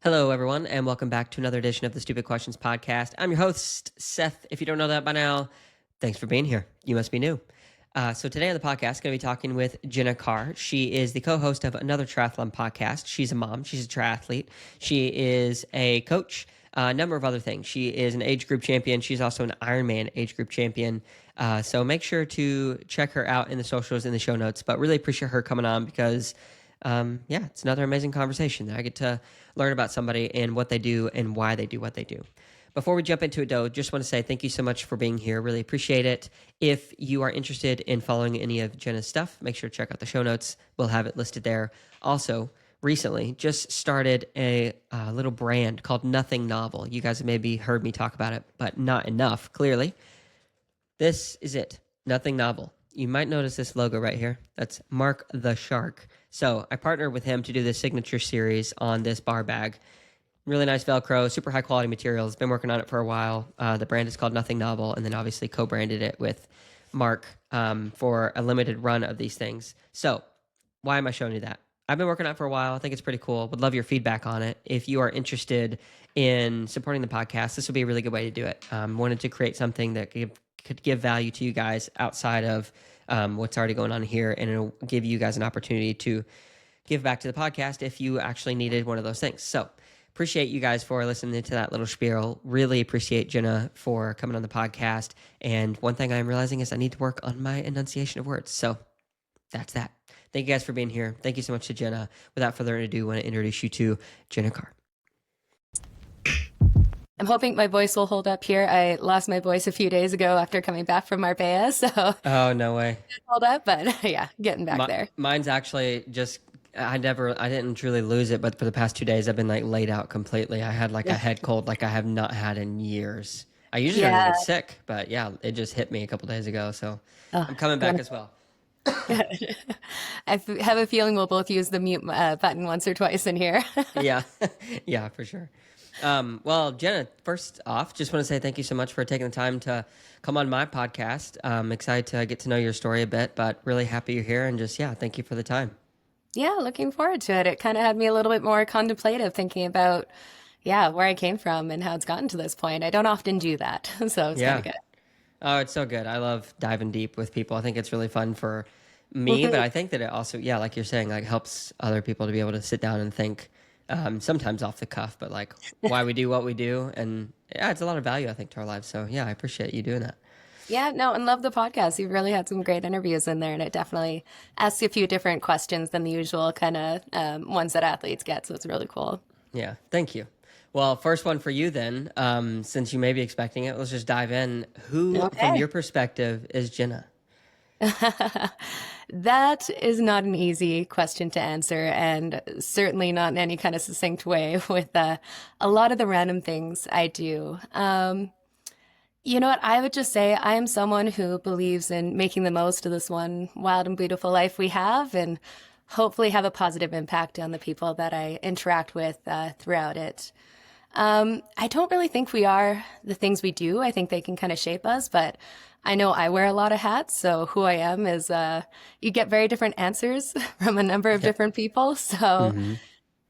Hello, everyone, and welcome back to another edition of the Stupid Questions Podcast. I'm your host, Seth. If you don't know that by now, thanks for being here. You must be new. So today on the podcast, going to be talking with Jenna Caer. She is the co-host of Another Triathlon Podcast. She's a mom. She's a triathlete. She is a coach, a number of other things. She is an age group champion. She's also an Ironman age group champion. So make sure to check her out in the socials, in the show notes. But really appreciate her coming on because it's another amazing conversation. I get to learn about somebody and what they do and why they do what they do. Before we jump into it, though, just want to say thank you so much for being here. Really appreciate it. If you are interested in following any of Jenna's stuff, make sure to check out the show notes. We'll have it listed there. Also, recently just started a little brand called Nothing Novel. You guys have maybe heard me talk about it, but not enough, clearly. This is it, Nothing Novel. You might notice this logo right here. That's Mark the Shark. So I partnered with him to do this signature series on this bar bag. Really nice Velcro, super high quality materials. Been working on it for a while. The brand is called Nothing Novel, and then obviously co-branded it with Mark for a limited run of these things. So why am I showing you that? I've been working on it for a while. I think it's pretty cool. Would love your feedback on it. If you are interested in supporting the podcast, this would be a really good way to do it. Wanted to create something that could give value to you guys outside of what's already going on here, and it'll give you guys an opportunity to give back to the podcast if you actually needed one of those things. So appreciate you guys for listening to that little spiel. Really appreciate Jenna for coming on the podcast. And one thing I'm realizing is I need to work on my enunciation of words. So that's that. Thank you guys for being here. Thank you so much to Jenna. Without further ado, I want to introduce you to Jenna Caer. I'm hoping my voice will hold up here. I lost my voice a few days ago after coming back from Marbella, so Oh, no way. it hold up, but yeah, getting back there. Mine's actually just, I didn't truly lose it, but for the past 2 days, I've been like laid out completely. I had like a head cold like I have not had in years. I usually don't even get sick, but yeah, it just hit me a couple days ago, so I'm coming back as well. I have a feeling we'll both use the mute button once or twice in here. Yeah, yeah, for sure. Well, Jenna, first off, just want to say thank you so much for taking the time to come on my podcast. I'm excited to get to know your story a bit, but really happy you're here, and just, thank you for the time. Yeah, looking forward to it. It kind of had me a little bit more contemplative, thinking about, where I came from and how it's gotten to this point. I don't often do that, so it's kind of good. Oh, it's so good. I love diving deep with people. I think it's really fun for me, but I think that it also, like you're saying, like helps other people to be able to sit down and think, sometimes off the cuff, but like why we do what we do. And it's a lot of value, I think, to our lives. So I appreciate you doing that. Yeah, no, and love the podcast. You've really had some great interviews in there, and it definitely asks a few different questions than the usual kind of ones that athletes get. So it's really cool. Yeah, thank you. Well, first one for you then, since you may be expecting it, let's just dive in. Who, from your perspective, is Jenna? That is not an easy question to answer, and certainly not in any kind of succinct way with a lot of the random things I do. You know what? I would just say I am someone who believes in making the most of this one wild and beautiful life we have, and hopefully have a positive impact on the people that I interact with throughout it. I don't really think we are the things we do. I think they can kind of shape us, but I know I wear a lot of hats. So who I am is, you get very different answers from a number of different people. So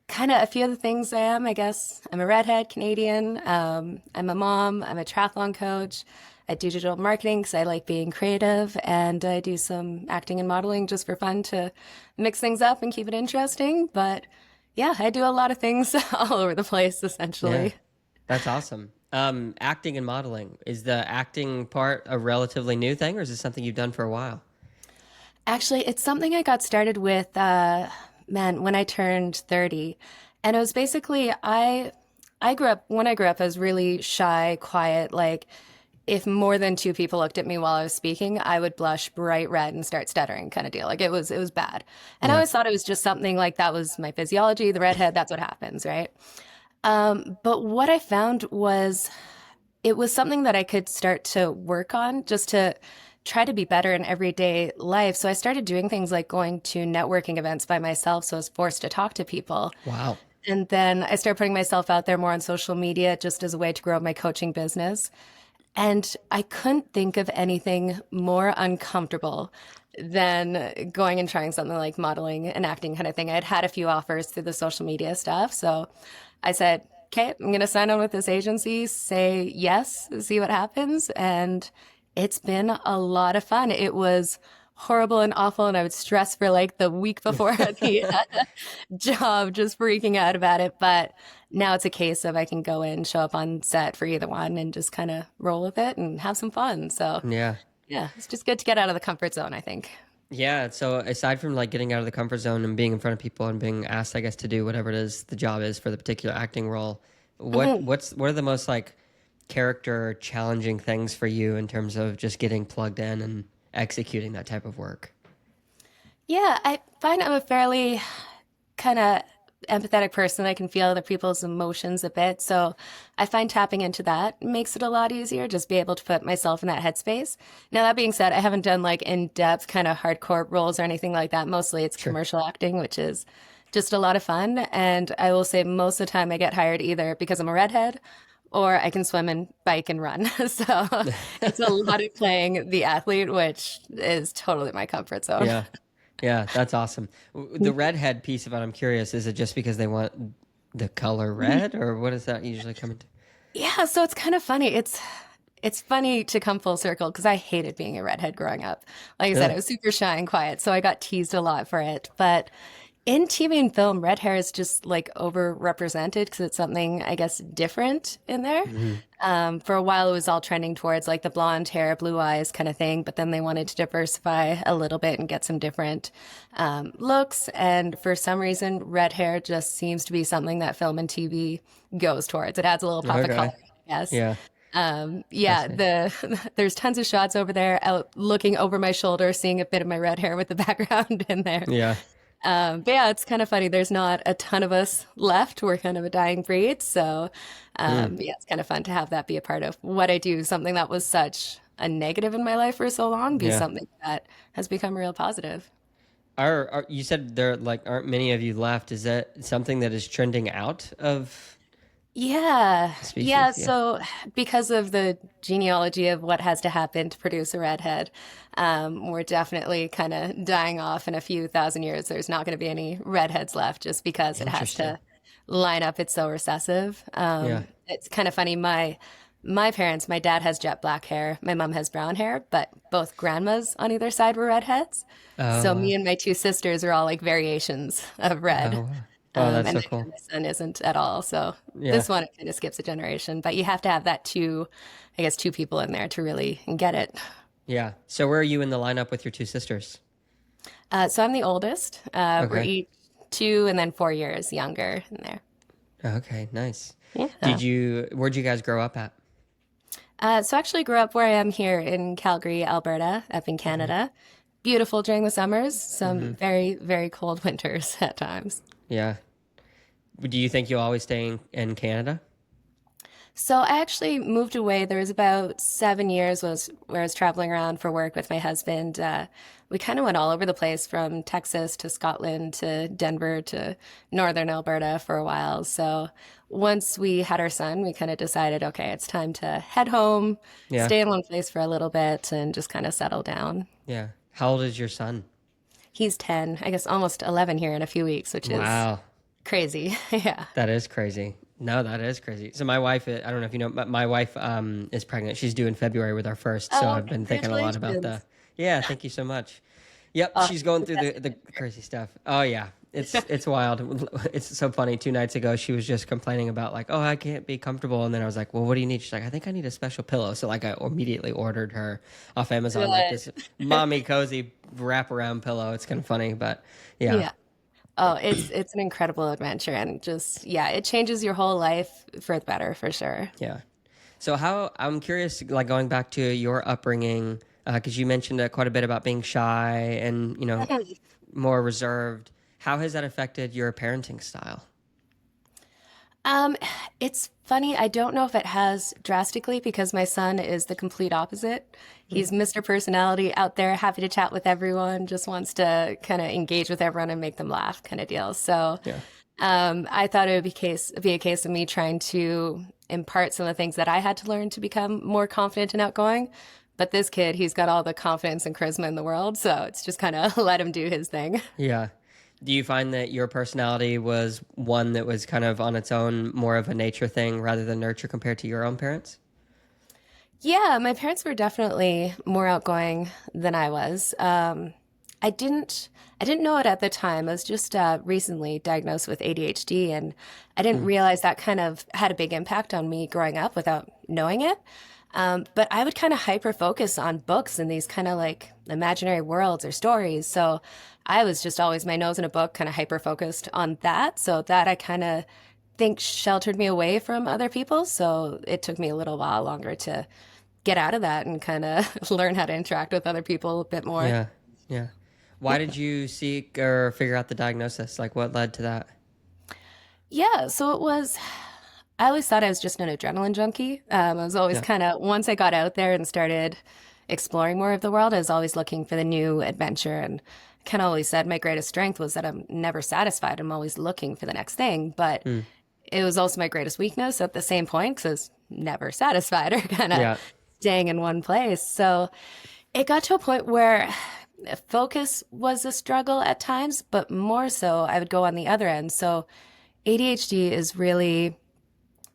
kind of a few of the things I am, I guess. I'm a redhead Canadian. I'm a mom. I'm a triathlon coach. I do digital marketing because I like being creative, and I do some acting and modeling just for fun to mix things up and keep it interesting. But yeah, I do a lot of things all over the place, essentially. Yeah, that's awesome. Acting and modeling, is the acting part a relatively new thing, or is it something you've done for a while? Actually, it's something I got started with, when I turned 30. And it was basically, when I grew up, I was really shy, quiet, like, if more than two people looked at me while I was speaking, I would blush bright red and start stuttering kind of deal. Like it was bad. And I always thought it was just something like that was my physiology, the redhead, that's what happens, right? But what I found was it was something that I could start to work on just to try to be better in everyday life. So I started doing things like going to networking events by myself. So I was forced to talk to people. Wow. And then I started putting myself out there more on social media just as a way to grow my coaching business. And I couldn't think of anything more uncomfortable than going and trying something like modeling and acting kind of thing. I had had a few offers through the social media stuff. So I said, okay, I'm going to sign on with this agency, say yes, see what happens. And it's been a lot of fun. It was horrible and awful. And I would stress for like the week before the job, just freaking out about it. But now it's a case of I can go in, show up on set for either one and just kind of roll with it and have some fun. So Yeah. yeah, it's just good to get out of the comfort zone, I think. Yeah. So aside from like getting out of the comfort zone and being in front of people and being asked, I guess, to do whatever it is the job is for the particular acting role, what are the most like character challenging things for you in terms of just getting plugged in and executing that type of work? Yeah, I find I'm a fairly kind of empathetic person. I can feel other people's emotions a bit. So I find tapping into that makes it a lot easier, just be able to put myself in that headspace. Now, that being said, I haven't done like in-depth kind of hardcore roles or anything like that. Mostly it's Sure. commercial acting, which is just a lot of fun. And I will say most of the time I get hired either because I'm a redhead or I can swim and bike and run. So it's a lot of playing the athlete, which is totally my comfort zone. Yeah. Yeah, that's awesome. The redhead piece of it, I'm curious, is it just because they want the color red, or what does that usually come into? Yeah, so it's kind of funny. It's funny to come full circle because I hated being a redhead growing up. Like I said, I Really? was super shy and quiet, so I got teased a lot for it. But in TV and film, red hair is just like overrepresented because it's something, I guess, different in there. Hmm. For a while, it was all trending towards like the blonde hair, blue eyes kind of thing, but then they wanted to diversify a little bit and get some different looks. And for some reason, red hair just seems to be something that film and TV goes towards. It adds a little pop of Okay. color, I guess. Yeah. Yeah, Fascinating. there's tons of shots over there out looking over my shoulder, seeing a bit of my red hair with the background in there. Yeah. But yeah, it's kind of funny. There's not a ton of us left. We're kind of a dying breed. So Mm. yeah, it's kind of fun to have that be a part of what I do. Something that was such a negative in my life for so long be Yeah. something that has become real positive. You said there like aren't many of you left. Is that something that is trending out of Yeah, yeah. species? Yeah. So because of the genealogy of what has to happen to produce a redhead, we're definitely kind of dying off in a few thousand years. There's not going to be any redheads left just because it has Interesting. to line up. It's so recessive. Yeah. It's kind of funny. My parents, my dad has jet black hair, my mom has brown hair, but both grandmas on either side were redheads. Oh, So wow. me and my two sisters are all like variations of red. Oh, wow. Oh, that's And so then cool. my son isn't at all. So Yeah. this one it kind of skips a generation, but you have to have that I guess two people in there to really get it. Yeah. So where are you in the lineup with your two sisters? So I'm the oldest. We're Okay. each 2 and then 4 years younger in there. Okay, nice. Yeah. Where'd you guys grow up at? So I actually grew up where I am here in Calgary, Alberta, up in Okay. Canada. Beautiful during the summers, Hmm. some very, very cold winters at times. Yeah. Do you think you'll always stay in Canada? So I actually moved away. There was about 7 years was where I was traveling around for work with my husband. We kind of went all over the place from Texas to Scotland to Denver to northern Alberta for a while. So once we had our son, we kind of decided, okay, it's time to head home, Yeah. stay in one place for a little bit, and just kind of settle down. Yeah. How old is your son? He's 10, I guess almost 11 here in a few weeks, which is Wow. crazy. Yeah. That is crazy. No, that is crazy. So my wife, I don't know if you know, but my wife is pregnant. She's due in February with our first. So Oh, I've been thinking a lot about congratulations. yeah, thank you so much. Yep, Oh, she's going through that's the crazy stuff. Oh yeah. It's wild. It's so funny. 2 nights ago, she was just complaining about like, oh, I can't be comfortable. And then I was like, well, what do you need? She's like, I think I need a special pillow. So like, I immediately ordered her off Amazon like good. this mommy cozy wraparound pillow. It's kind of funny, but yeah, Yeah. Oh, it's an incredible adventure and just yeah, it changes your whole life for the better for sure. yeah. So I'm curious, like going back to your upbringing, because you mentioned quite a bit about being shy and more reserved. How has that affected your parenting style? Um, it's funny. I don't know if it has drastically because my son is the complete opposite. Mm. He's Mr. Personality out there, happy to chat with everyone, just wants to kind of engage with everyone and make them laugh kind of deal. So, Yeah. I thought it would be a case of me trying to impart some of the things that I had to learn to become more confident and outgoing. But this kid, he's got all the confidence and charisma in the world, so it's just kind of let him do his thing. Yeah. Do you find that your personality was one that was kind of on its own, more of a nature thing rather than nurture compared to your own parents? Yeah, my parents were definitely more outgoing than I was. I didn't I didn't know it at the time. I was just recently diagnosed with ADHD, and I didn't Mm, realize that kind of had a big impact on me growing up without knowing it. But I would kind of hyper focus on books and these kind of like imaginary worlds or stories. So I was just always my nose in a book, kind of hyper focused on that. So that I kind of think sheltered me away from other people. So it took me a little while longer to get out of that and kind of learn how to interact with other people a bit more. yeah, yeah. Why did you seek or figure out the diagnosis? Like, what led to that? Yeah, so it was, I always thought I was just an adrenaline junkie. I was always Yeah. kind of, once I got out there and started exploring more of the world, I was always looking for the new adventure. And kind of always said my greatest strength was that I'm never satisfied. I'm always looking for the next thing. But Mm, it was also my greatest weakness at the same point because I was never satisfied or kind of yeah. staying in one place. So it got to a point where focus was a struggle at times, but more so I would go on the other end. So ADHD is really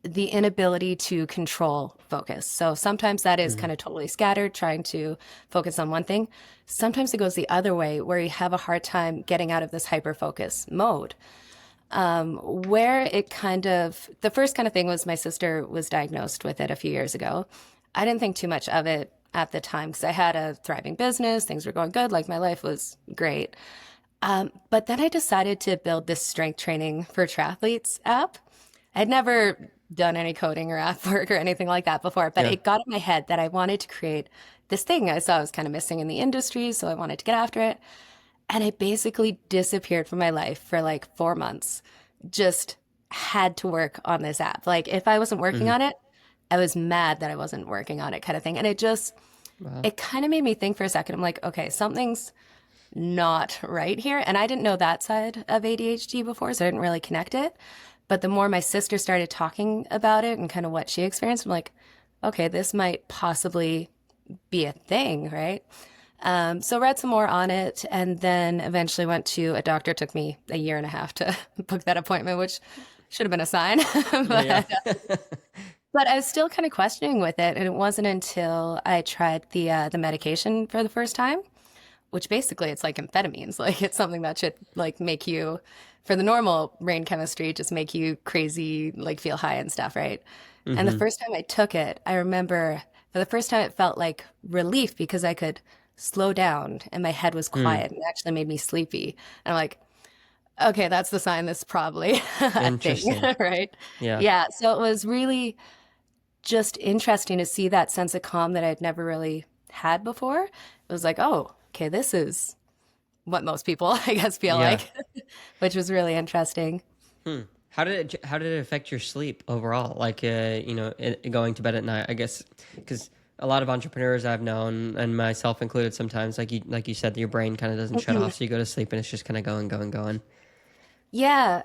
the inability to control focus. So sometimes that is Mm, kind of totally scattered, trying to focus on one thing. Sometimes it goes the other way, where you have a hard time getting out of this hyper focus mode. Where it kind of, the first kind of thing was my sister was diagnosed with it a few years ago. I didn't think too much of it at the time because I had a thriving business, things were going good, like my life was great. But then I decided to build this strength training for triathletes app. I'd never done any coding or app work or anything like that before, but yeah. it got in my head that I wanted to create this thing I saw was kind of missing in the industry, so I wanted to get after it. And it basically disappeared from my life for like 4 months. Just had to work on this app. Like if I wasn't working Mm, on it, I was mad that I wasn't working on it kind of thing. And wow. it kind of made me think for a second. I'm like, okay, something's not right here. And I didn't know that side of ADHD before, so I didn't really connect it. But the more my sister started talking about it and kind of what she experienced, I'm like, okay, this might possibly be a thing, right? So read some more on it and then eventually went to a doctor. It took me a year and a half to book that appointment, which should have been a sign. Yeah. But I was still kind of questioning with it. And it wasn't until I tried the medication for the first time, which basically it's like amphetamines. Like it's something that should like make you, for the normal brain chemistry, just make you crazy, like feel high and stuff, right? And the Hmm. first time I took it, I remember for the first time it felt like relief because I could slow down and my head was Mm, quiet and it actually made me sleepy. And I'm like, okay, that's the sign this is probably a thing, interesting. right? Yeah. Yeah. So it was really just interesting to see that sense of calm that I'd never really had before. It was like, oh, okay, this is what most people, I guess, feel Yeah. like, which was really interesting. Hmm. How did it affect your sleep overall? Like, going to bed at night, I guess, because a lot of entrepreneurs I've known, and myself included, sometimes, like you said, your brain kind of doesn't shut off, so you go to sleep and it's just kind of going, going, going. Yeah,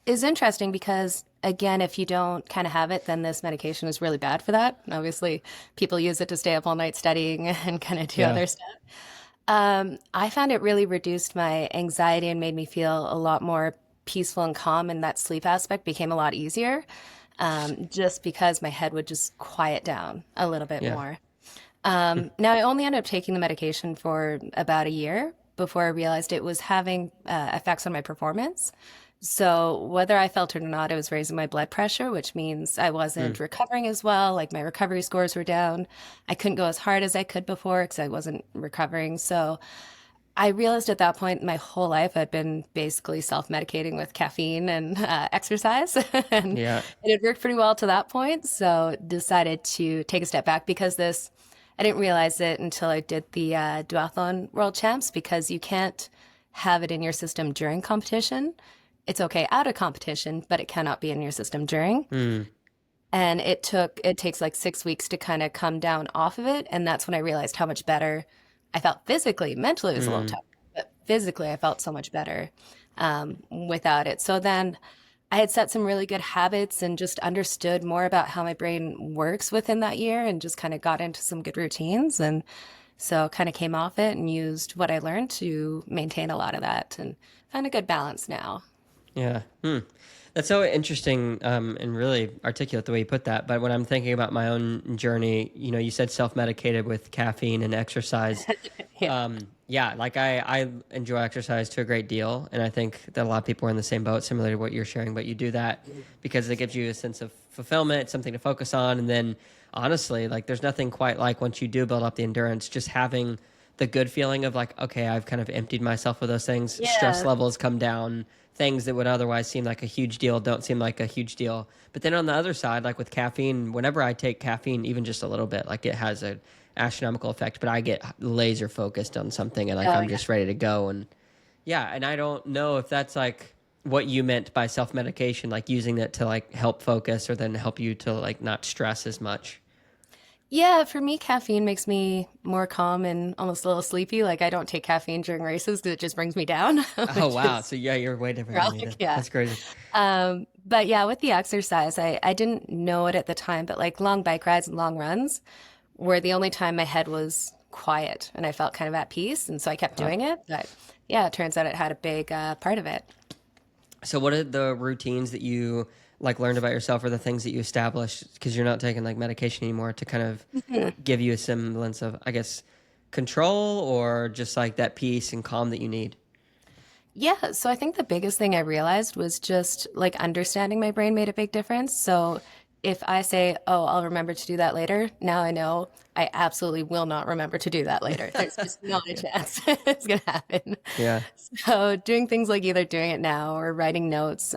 is interesting because again, if you don't kind of have it, then this medication is really bad for that. Obviously, people use it to stay up all night studying and kind of do Yeah. other stuff. I found it really reduced my anxiety and made me feel a lot more peaceful and calm, and that sleep aspect became a lot easier, just because my head would just quiet down a little bit Yeah. more. Now, I only ended up taking the medication for about a year before I realized it was having effects on my performance. So, whether I felt it or not, it was raising my blood pressure, which means I Mm, wasn't recovering as well. Like my recovery scores were down. I couldn't go as hard as I could before because I wasn't recovering. So, I realized at that point in my whole life I'd been basically self-medicating with caffeine and exercise, and yeah. it had worked pretty well to that point. So decided to take a step back because this, I didn't realize it until I did the duathlon world champs because you can't have it in your system during competition. It's okay out of competition, but it cannot be in your system during. Mm, And it takes like 6 weeks to kind of come down off of it. And that's when I realized how much better I felt physically. Mentally, it was a little mm, tough, but physically, I felt so much better without it. So then I had set some really good habits and just understood more about how my brain works within that year and just kind of got into some good routines. And So kind of came off it and used what I learned to maintain a lot of that and find a good balance now. Yeah. That's so interesting, and really articulate the way you put that. But when I'm thinking about my own journey, you said self-medicated with caffeine and exercise. Yeah. Yeah, like I enjoy exercise to a great deal. And I think that a lot of people are in the same boat, similar to what you're sharing. But you do that because it gives you a sense of fulfillment, something to focus on. And then honestly, like there's nothing quite like once you do build up the endurance, just having the good feeling of like, okay, I've kind of emptied myself of those things. Stress Yeah. levels come down. Things that would otherwise seem like a huge deal don't seem like a huge deal. But then on the other side, like with caffeine, whenever I take caffeine, even just a little bit, like it has an astronomical effect, but I get laser focused on something and like Oh, I'm yeah. just ready to go. And yeah, and I don't know if that's like what you meant by self-medication, like using it to like help focus or then help you to like not stress as much. Yeah, for me, caffeine makes me more calm and almost a little sleepy. Like I don't take caffeine during races because it just brings me down, Oh, which wow. is So yeah, you're way different than me ironic. then. Yeah. That's crazy. But yeah, with the exercise, I didn't know it at the time, but like long bike rides and long runs were the only time my head was quiet and I felt kind of at peace. And so I kept Wow. doing it. But yeah, it turns out it had a big part of it. So what are the routines that you like learned about yourself or the things that you established because you're not taking like medication anymore to kind of give you a semblance of, I guess, control or just like that peace and calm that you need? Yeah, so I think the biggest thing I realized was just like understanding my brain made a big difference. So if I say, "Oh, I'll remember to do that later," now I know I absolutely will not remember to do that later. There's just not a chance it's gonna happen. Yeah. So doing things like either doing it now or writing notes.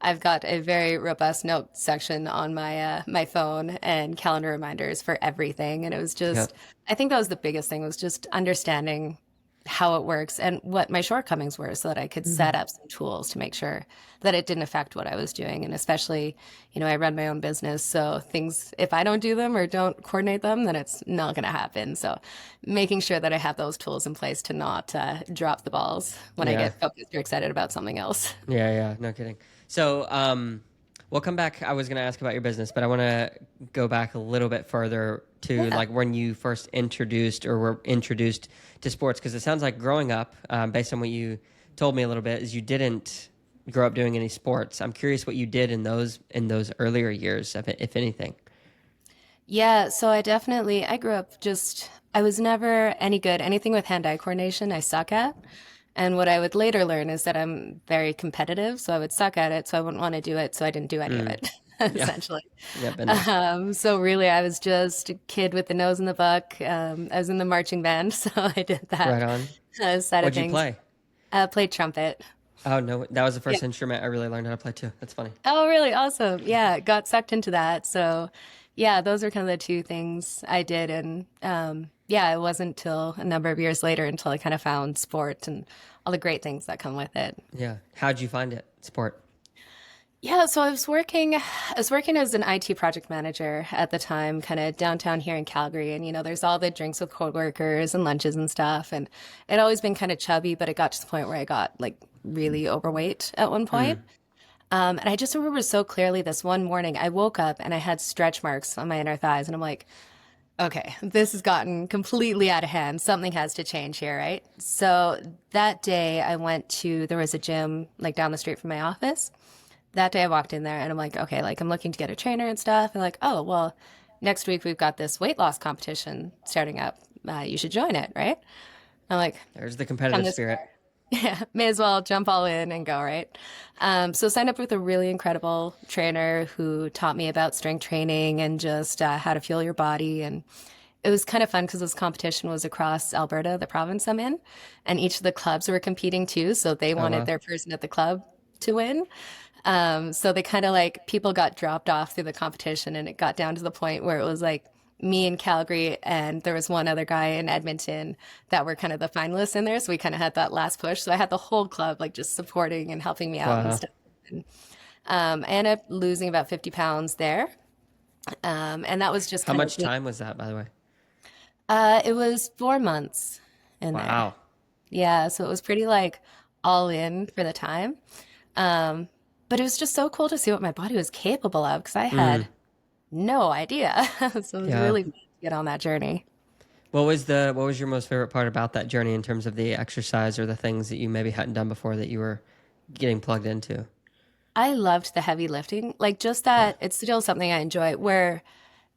I've got a very robust note section on my phone and calendar reminders for everything. And it was Yeah. just, I think that was the biggest thing was just understanding how it works and what my shortcomings were so that I could set up some tools to make sure that it didn't affect what I was doing. And especially, I run my own business. So things, if I don't do them or don't coordinate them, then it's not going to happen. So making sure that I have those tools in place to not drop the balls when I Yeah. get focused or excited about something else. Yeah. Yeah. No kidding. So, we'll come back. I was going to ask about your business, but I want to go back a little bit further to Yeah. like when you first introduced or were introduced to sports, because it sounds like growing up, based on what you told me a little bit, is you didn't grow up doing any sports. I'm curious what you did in those earlier years, if anything. Yeah, so I grew up just, I was never any good. Anything with hand-eye coordination, I suck at. And what I would later learn is that I'm very competitive, so I would suck at it, so I wouldn't want to do it, so I didn't do any of Mm, it, yeah. essentially. Yeah. Been there. So really, I was just a kid with the nose in the buck. I was in the marching band, so I did Right that on. side of What'd you things. play? Played trumpet. Oh no, that was the Yeah. first instrument I really learned how to play too. That's funny. Oh, really? Awesome. Yeah, got sucked into that. So, yeah, those are kind of the two things I did. And yeah, it wasn't till a number of years later until I kind of found sport and all the great things that come with it. Yeah. How'd you find it? Sport. Yeah, so I was working as an IT project manager at the time, kind of downtown here in Calgary. And, there's all the drinks with coworkers and lunches and stuff. And it always been kind of chubby, but it got to the point where I got like really overweight at one point. Mm. And I just remember so clearly this one morning, I woke up and I had stretch marks on my inner thighs. And I'm like, okay, this has gotten completely out of hand. Something has to change here, right? So that day there was a gym like down the street from my office. That day I walked in there and I'm like, okay, like I'm looking to get a trainer and stuff. And like, oh, well, next week we've got this weight loss competition starting up. You should join it, right? I'm like, There's the come competitive this spirit. far. Yeah, may as well jump all in and go, right? So signed up with a really incredible trainer who taught me about strength training and just how to fuel your body. And it was kind of fun because this competition was across Alberta, the province I'm in, and each of the clubs were competing too. So they Oh wanted wow. their person at the club to win. So they kind of like people got dropped off through the competition, and it got down to the point where it was like me in Calgary, and there was one other guy in Edmonton that were kind of the finalists in there. So we kind of had that last push. So I had the whole club like just supporting and helping me out and Wow. stuff. And, I ended up losing about 50 pounds there. And that was just How kind of, much time was that, by the way? it was 4 months in there. Wow. Yeah. So it was pretty like all in for the time. But it was just so cool to see what my body was capable of because I Mm. had no idea. So it was Yeah. really fun to get on that journey. What was your most favorite part about that journey in terms of the exercise or the things that you maybe hadn't done before that you were getting plugged into? I loved the heavy lifting. Like just Yeah, that it's still something I enjoy where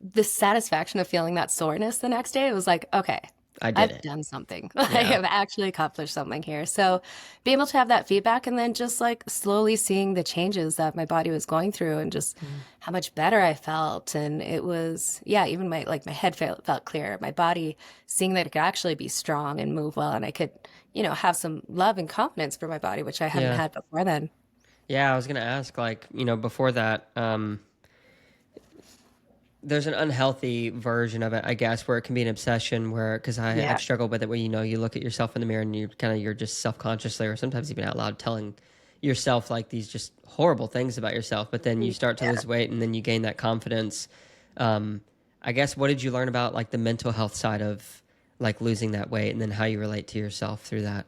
the satisfaction of feeling that soreness the next day, it was like, okay, I did I've it. done something. I Yeah. have actually accomplished something here. So being able to have that feedback and then just like slowly seeing the changes that my body was going through and just Mm. how much better I felt. And it was, yeah, even my head felt clear. My body seeing that it could actually be strong and move well. And I could, have some love and confidence for my body, which I hadn't Yeah. had before then. Yeah, I was gonna ask, like, before that, there's an unhealthy version of it, I guess, where it can be an obsession where, because I've Yeah. struggled with it, where, you look at yourself in the mirror and you're just self-consciously or sometimes even out loud telling yourself like these just horrible things about yourself, but then you start to Yeah. lose weight and then you gain that confidence. Um, I guess, what did you learn about like the mental health side of like losing that weight and then how you relate to yourself through that?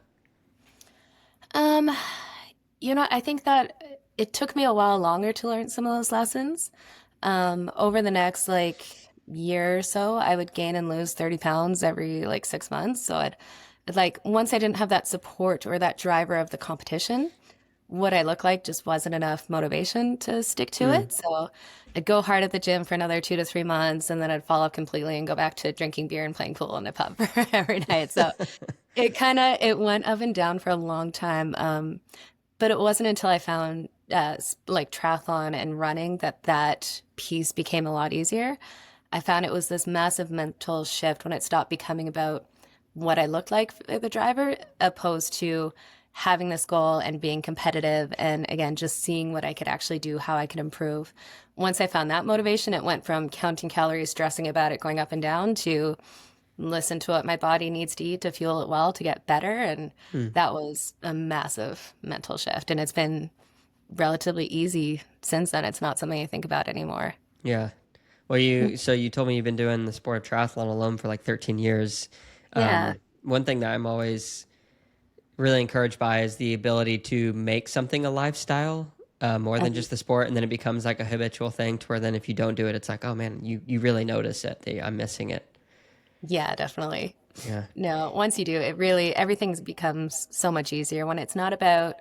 Um, I think that it took me a while longer to learn some of those lessons. Over the next like year or so, I would gain and lose 30 pounds every like 6 months. So like once I didn't have that support or that driver of the competition, what I look like just wasn't enough motivation to stick to Mm. it. So I'd go hard at the gym for another 2 to 3 months and then I'd fall off completely and go back to drinking beer and playing pool in the pub every night. So it went up and down for a long time. But it wasn't until I found like triathlon and running that piece became a lot easier. I found it was this massive mental shift when it stopped becoming about what I looked like for the driver, opposed to having this goal and being competitive. And again, just seeing what I could actually do, how I could improve. Once I found that motivation, it went from counting calories, stressing about it, going up and down to listen to what my body needs to eat to fuel it well to get better. And Mm. that was a massive mental shift. And it's been relatively easy since then. It's not something I think about anymore. Yeah. Well, so you told me you've been doing the sport of triathlon alone for like 13 years. Yeah. One thing that I'm always really encouraged by is the ability to make something a lifestyle, more than Um, just the sport, and then it becomes like a habitual thing to where then if you don't do it, it's like, oh man, you really notice it. I'm missing it. yeah, definitely. Yeah. No, once you do, it really, everything becomes so much easier when it's not about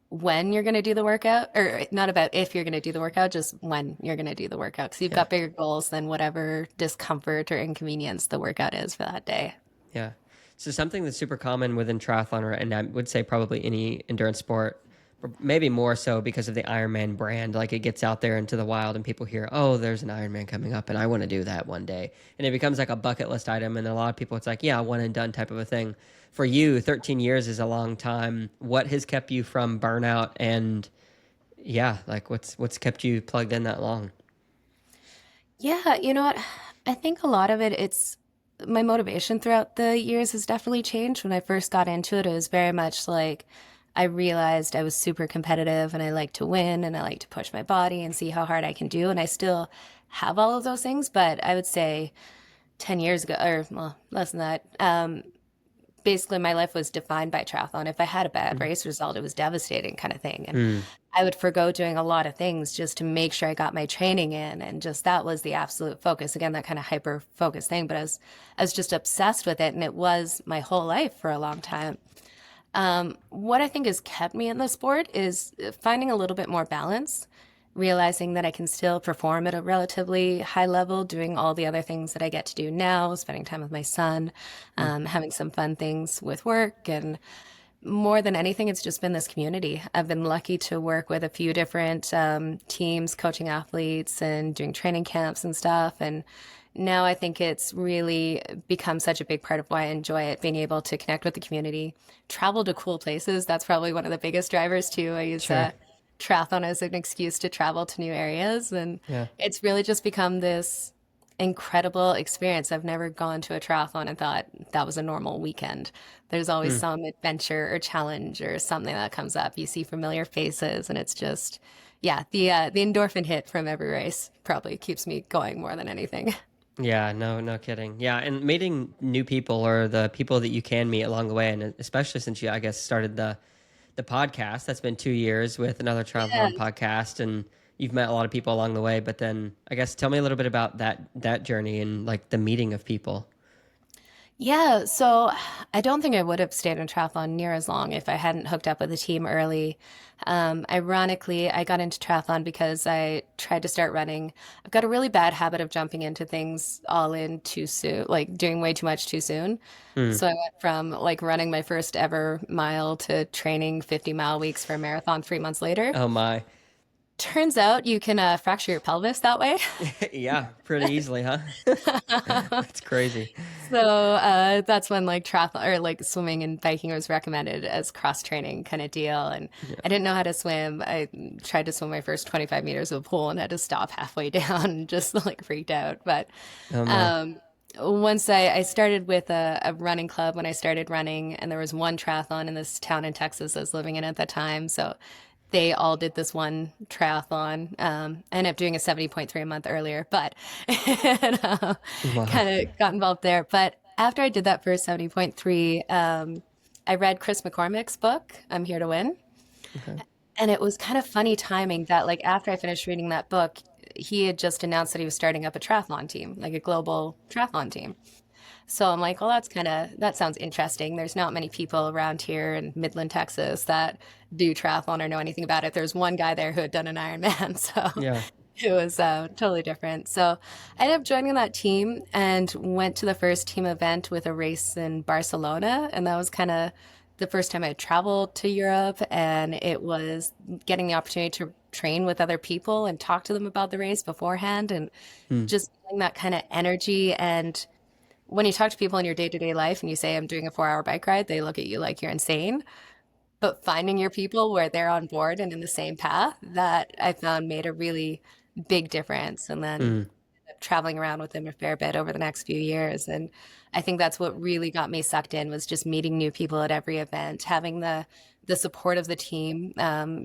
when you're going to do the workout or not about if you're going to do the workout, just when you're going to do the workout. Because you've Yeah. got bigger goals than whatever discomfort or inconvenience the workout is for that day. Yeah. So something that's super common within triathlon, and I would say probably any endurance sport, but maybe more so because of the Ironman brand. Like it gets out there into the wild, and people hear, "Oh, there's an Ironman coming up, and I want to do that one day." And it becomes like a bucket list item. And a lot of people, it's like, "Yeah, one and done" type of a thing. For you, 13 years is a long time. What has kept you from burnout? And yeah, like what's kept you plugged in that long? Yeah, you know what? I think a lot of it's my motivation throughout the years has definitely changed. When I first got into it, it was very much like I realized I was super competitive and I like to win and I like to push my body and see how hard I can do. And I still have all of those things, but I would say 10 years ago, or well, less than that, basically my life was defined by triathlon. If I had a bad Mm. race result, it was devastating kind of thing. And Mm. I would forgo doing a lot of things just to make sure I got my training in. And just that was the absolute focus. Again, that kind of hyper focus thing. But I was just obsessed with it. And it was my whole life for a long time. What I think has kept me in the sport is finding a little bit more balance, realizing that I can still perform at a relatively high level, doing all the other things that I get to do now, spending time with my son, Mm. having some fun things with work. And more than anything, it's just been this community. I've been lucky to work with a few different teams, coaching athletes and doing training camps and stuff. And now I think it's really become such a big part of why I enjoy it, being able to connect with the community, travel to cool places. That's probably one of the biggest drivers too. I use Sure. triathlon as an excuse to travel to new areas. And Yeah. it's really just become this incredible experience. I've never gone to a triathlon and thought that was a normal weekend. There's always Mm. some adventure or challenge or something that comes up. You see familiar faces, and it's just, yeah, the endorphin hit from every race probably keeps me going more than anything. Yeah, no kidding. Yeah, and meeting new people or the people that you can meet along the way, and especially since you, I guess, started the podcast. That's been 2 years with Another Yeah. Triathlon Podcast, and you've met a lot of people along the way. But then, I guess, tell me a little bit about that journey and like the meeting of people. Yeah, so I don't think I would have stayed in triathlon near as long if I hadn't hooked up with a team early. Ironically, I got into triathlon because I tried to start running. I've got a really bad habit of jumping into things all in too soon, like doing way too much too soon. Hmm. So I went from like running my first ever mile to training 50-mile weeks for a marathon 3 months later. Oh my. Turns out you can fracture your pelvis that way. Yeah, pretty easily, huh? That's crazy. So that's when like triathlon or like swimming and biking was recommended as cross training kind of deal. And Yeah. I didn't know how to swim. I tried to swim my first 25 meters of a pool and had to stop halfway down and just like freaked out. But Oh my. um, once I started with a running club when I started running, and there was one triathlon in this town in Texas I was living in at that time. So they all did this one triathlon. I ended up doing a 70.3 a month earlier, but and, Wow. kind of got involved there. But after I did that first 70.3, I read Chris McCormick's book, I'm Here to Win. Okay. And it was kind of funny timing that, like, after I finished reading that book, he had just announced that he was starting up a triathlon team, like a global triathlon team. So I'm like, well, that sounds interesting. There's not many people around here in Midland, Texas that do triathlon or know anything about it. There's one guy there who had done an Ironman. So Yeah. it was totally different. So I ended up joining that team and went to the first team event with a race in Barcelona. And that was kind of the first time I had traveled to Europe. And it was getting the opportunity to train with other people and talk to them about the race beforehand and Hmm. just feeling that kind of energy. And when you talk to people in your day-to-day life and you say, I'm doing a 4-hour bike ride, they look at you like you're insane. But finding your people where they're on board and in the same path, that I found made a really big difference. And then Hmm. traveling around with them a fair bit over the next few years. And I think that's what really got me sucked in was just meeting new people at every event, having the support of the team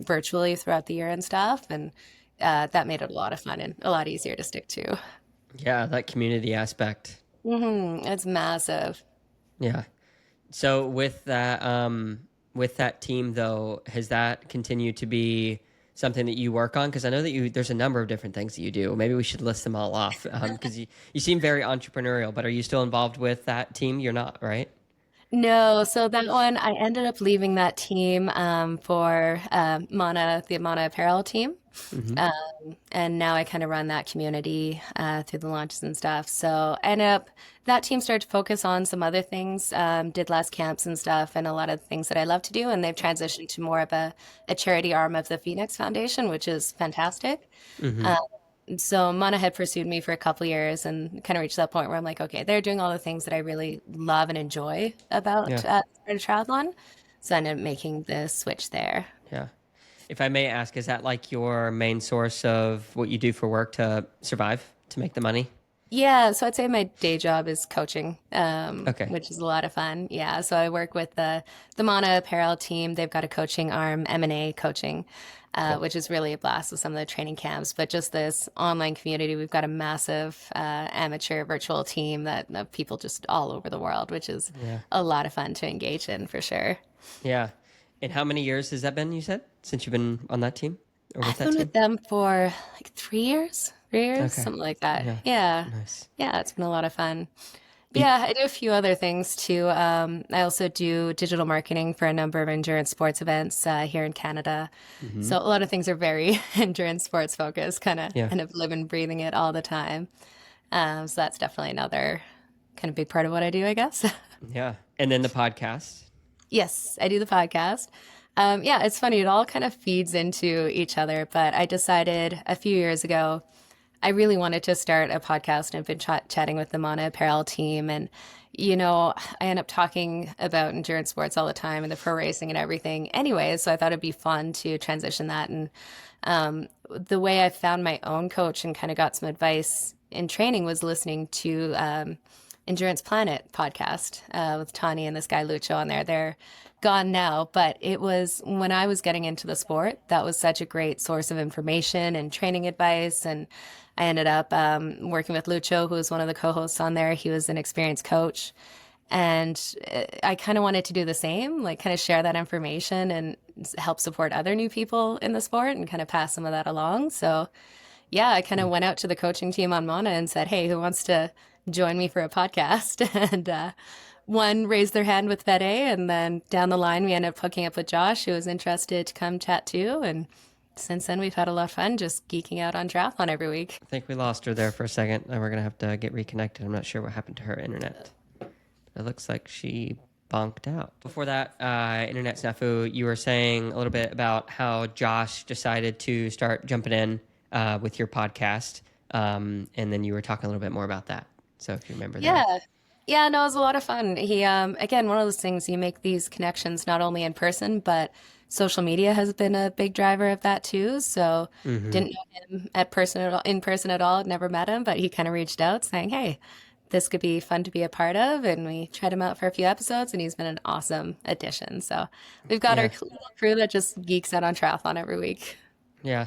virtually throughout the year and stuff. And that made it a lot of fun and a lot easier to stick to. Yeah, that community aspect. It's massive. Yeah. So with that team though, has that continued to be something that you work on? Because I know that there's a number of different things that you do. Maybe we should list them all off. Because you seem very entrepreneurial, but are you still involved with that team? You're not, right? No, so that one, I ended up leaving that team for the Mana Apparel team. Hmm. And now I kind of run that community through the launches and stuff. So I ended up, that team started to focus on some other things, did less camps and stuff, and a lot of things that I love to do. And they've transitioned to more of a charity arm of the Phoenix Foundation, which is fantastic. Hmm. Uh, so Mana had pursued me for a couple years and kind of reached that point where I'm like, okay, they're doing all the things that I really love and enjoy Yeah. about triathlon. So I ended up making the switch there. Yeah. If I may ask, is that like your main source of what you do for work to survive, to make the money? Yeah, so I'd say my day job is coaching, Okay. which is a lot of fun. Yeah, so I work with the Mana Apparel team. They've got a coaching arm, M&A coaching, Cool. which is really a blast with some of the training camps. But just this online community, we've got a massive amateur virtual team that of people just all over the world, which is Yeah. a lot of fun to engage in for sure. Yeah. And how many years has that been, you said, since you've been on that team or with I've that been team? with them for like 3 years, 3 years, Okay. something like that. Yeah. Yeah, Nice. yeah, it's been a lot of fun. Y- Yeah, I do a few other things too. I also do digital marketing for a number of endurance sports events here in Canada. mhm. So a lot of things are very endurance sports focused, Yeah. kind of live and breathing it all the time. So that's definitely another kind of big part of what I do, I guess. Yeah. And then the podcast. Yes, I do the podcast. Yeah, it's funny. It all kind of feeds into each other. But I decided a few years ago I really wanted to start a podcast and I've been chatting with the Mana Apparel team. And, I end up talking about endurance sports all the time and the pro racing and everything anyway. So I thought it'd be fun to transition that. And the way I found my own coach and kind of got some advice in training was listening to Endurance Planet podcast with Tani and this guy Lucho on there. They're gone now, but it was when I was getting into the sport, that was such a great source of information and training advice. And I ended up working with Lucho, who was one of the co-hosts on there. He was an experienced coach. And I kind of wanted to do the same, like kind of share that information and help support other new people in the sport and kind of pass some of that along. So yeah, I kind of went out to the coaching team on Mana and said, hey, who wants to join me for a podcast. And one raised their hand with Vet A, and then down the line, we ended up hooking up with Josh, who was interested to come chat too. And since then, we've had a lot of fun just geeking out on triathlon every week. I think we lost her there for a second, and we're going to have to get reconnected. I'm not sure what happened to her internet. It looks like she bonked out. Before that, internet snafu, you were saying a little bit about how Josh decided to start jumping in with your podcast, and then you were talking a little bit more about that. So if you remember that. Yeah. Yeah, no, it was a lot of fun. He, again, one of those things, you make these connections not only in person, but social media has been a big driver of that too. So didn't know him in person at all, never met him, but he kind of reached out saying, hey, this could be fun to be a part of. And we tried him out for a few episodes, and he's been an awesome addition. So we've got our little crew that just geeks out on triathlon every week. Yeah.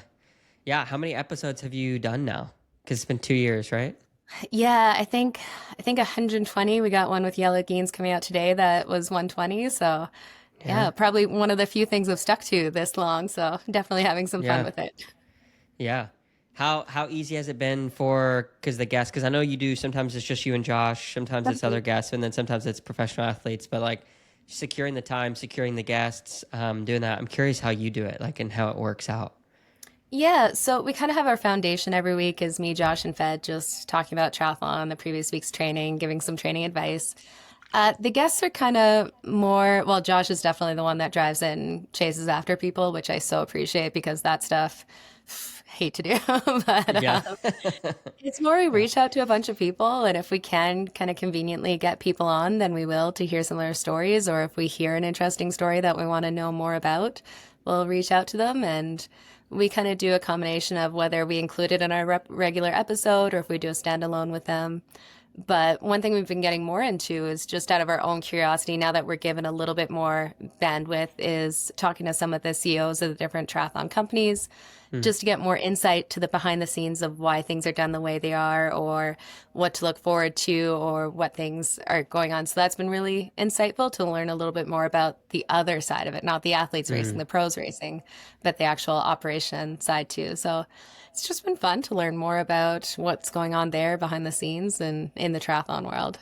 Yeah. How many episodes have you done now? Because it's been 2 years, right? Yeah, I think 120. We got one with Yellow Genes coming out today that was 120. So yeah, probably one of the few things I've stuck to this long. So definitely having some fun with it. Yeah. How easy has it been because the guests, because I know you do, sometimes it's just you and Josh, sometimes it's other guests, and then sometimes it's professional athletes, but like securing the time, securing the guests, doing that. I'm curious how you do it, like, and how it works out. Yeah, so we kind of have our foundation every week is me, Josh, and Fed just talking about triathlon, the previous week's training, giving some training advice. The guests are kind of more, well, Josh is definitely the one that drives in, chases after people, which I so appreciate because that stuff, hate to do. But it's more we reach out to a bunch of people, and if we can kind of conveniently get people on, then we will to hear some of their stories, or if we hear an interesting story that we want to know more about, we'll reach out to them, and we kind of do a combination of whether we include it in our regular episode or if we do a standalone with them. But one thing we've been getting more into is just out of our own curiosity, now that we're given a little bit more bandwidth, is talking to some of the CEOs of the different triathlon companies, just to get more insight to the behind the scenes of why things are done the way they are, or what to look forward to, or what things are going on. So that's been really insightful to learn a little bit more about the other side of it, not the athletes racing, the pros racing, but the actual operation side too. So it's just been fun to learn more about what's going on there behind the scenes and in the triathlon world.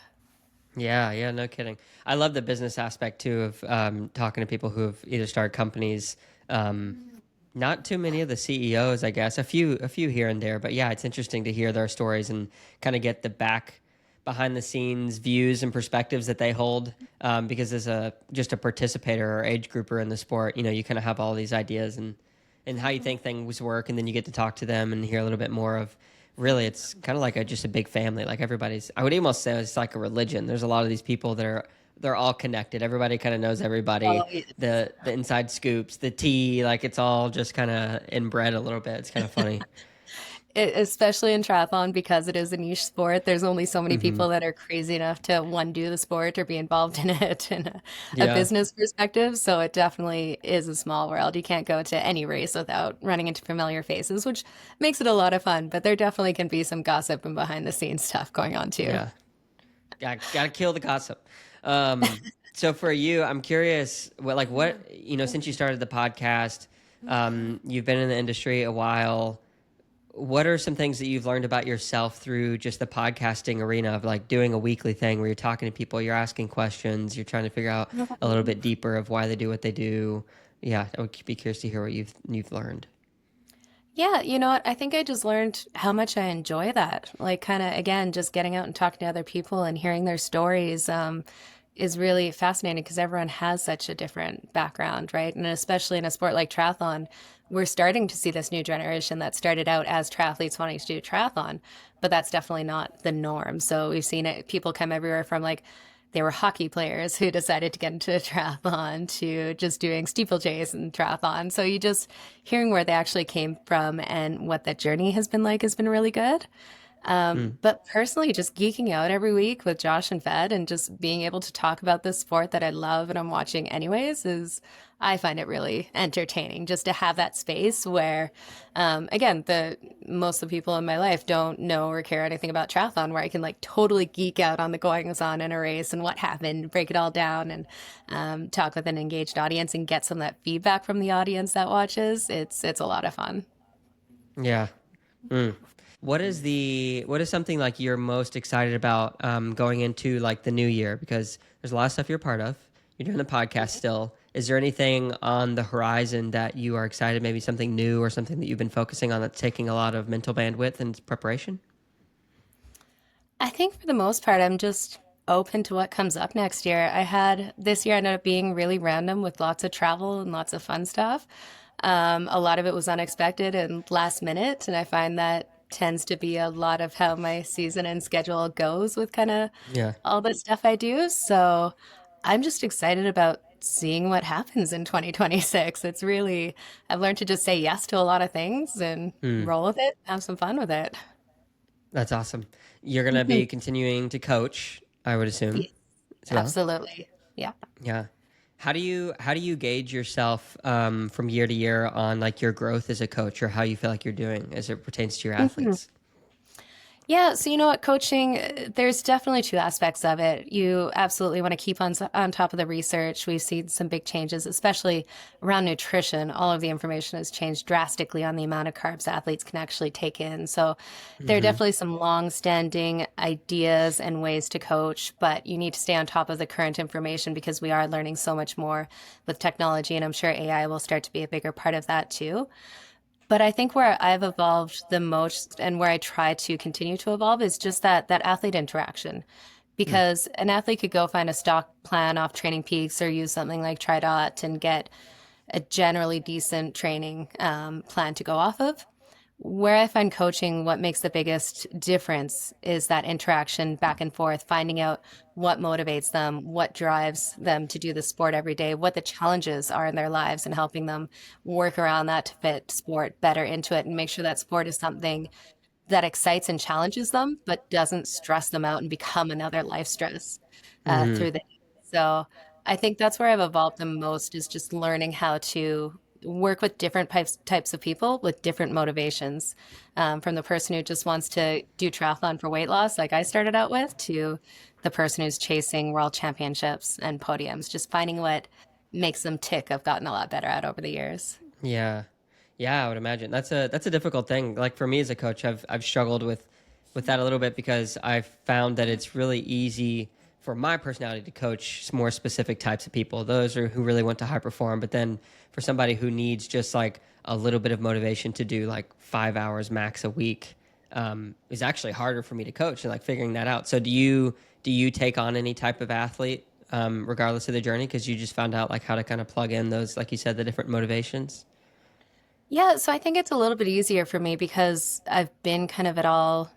Yeah, no kidding. I love the business aspect too of talking to people who have either started companies. Not too many of the CEOs, I guess. A few here and there, but yeah, it's interesting to hear their stories and kind of get the behind the scenes views and perspectives that they hold. Because as just a participator or age grouper in the sport, you kind of have all these ideas and how you think things work, and then you get to talk to them and hear a little bit more of. Really, it's kind of like just a big family. Like everybody's, I would almost say it's like a religion. There's a lot of these people that they're all connected. Everybody kind of knows everybody. Oh, yes. The inside scoops, the tea, like it's all just kind of inbred a little bit. It's kind of funny. Especially in triathlon, because it is a niche sport. There's only so many people that are crazy enough to do the sport or be involved in it in a business perspective. So it definitely is a small world. You can't go to any race without running into familiar faces, which makes it a lot of fun. But there definitely can be some gossip and behind the scenes stuff going on too. Yeah, gotta kill the gossip. So for you, I'm curious, what since you started the podcast, you've been in the industry a while. What are some things that you've learned about yourself through just the podcasting arena of like doing a weekly thing where you're talking to people, you're asking questions, you're trying to figure out a little bit deeper of why they do what they do? Yeah, I would be curious to hear what you've learned. Yeah, you know what? I think I just learned how much I enjoy that. Like kind of, again, just getting out and talking to other people and hearing their stories is really fascinating because everyone has such a different background, right? And especially in a sport like triathlon, we're starting to see this new generation that started out as triathletes wanting to do triathlon, but that's definitely not the norm. So we've seen it, people come everywhere from like, they were hockey players who decided to get into triathlon to just doing steeplechase and triathlon. So you just hearing where they actually came from and what that journey has been like has been really good. But personally, just geeking out every week with Josh and Fed and just being able to talk about this sport that I love and I'm watching anyways I find it really entertaining just to have that space where, again, most of the people in my life don't know or care anything about triathlon, where I can like totally geek out on the goings on in a race and what happened, break it all down and talk with an engaged audience and get some of that feedback from the audience that watches. It's a lot of fun. Yeah. What is something like you're most excited about going into like the new year? Because there's a lot of stuff you're a part of. You're doing the podcast still. Is there anything on the horizon that you are excited? Maybe something new or something that you've been focusing on that's taking a lot of mental bandwidth and preparation? I think for the most part, I'm just open to what comes up next year. This year ended up being really random with lots of travel and lots of fun stuff. A lot of it was unexpected and last minute, and I find that tends to be a lot of how my season and schedule goes with kind of Yeah. all the stuff I do. So I'm just excited about seeing what happens in 2026. I've learned to just say yes to a lot of things and Hmm. roll with it, have some fun with it. That's awesome. You're gonna be continuing to coach, I would assume, Yes, as well. absolutely. Yeah. Yeah. How do you gauge yourself from year to year on like your growth as a coach or how you feel like you're doing as it pertains to your Mhm. athletes? Yeah, so you know what, coaching, there's definitely two aspects of it. You absolutely want to keep on top of the research. We've seen some big changes, especially around nutrition. All of the information has changed drastically on the amount of carbs athletes can actually take in. So there are Hmm. definitely some long-standing ideas and ways to coach, but you need to stay on top of the current information because we are learning so much more with technology, and I'm sure AI will start to be a bigger part of that too. But I think where I've evolved the most and where I try to continue to evolve is just that athlete interaction. Because an athlete could go find a stock plan off Training Peaks or use something like TriDot and get a generally decent training plan to go off of. Where I find coaching, what makes the biggest difference is that interaction back and forth, finding out what motivates them, what drives them to do the sport every day, what the challenges are in their lives, and helping them work around that to fit sport better into it and make sure that sport is something that excites and challenges them, but doesn't stress them out and become another life stress Hmm. through the. So I think that's where I've evolved the most is just learning how to work with different types of people with different motivations. From the person who just wants to do triathlon for weight loss, like I started out with, to the person who's chasing world championships and podiums, just finding what makes them tick. I've gotten a lot better at over the years. Yeah. Yeah, I would imagine. That's a difficult thing. Like for me as a coach, I've struggled with that a little bit because I've found that it's really easy for my personality to coach more specific types of people. Those are who really want to high perform, but then for somebody who needs just like a little bit of motivation to do like 5 hours max a week, is actually harder for me to coach and like figuring that out. So do you take on any type of athlete regardless of the journey because you just found out like how to kind of plug in those, like you said, the different motivations? Yeah, so I think it's a little bit easier for me because I've been kind of at all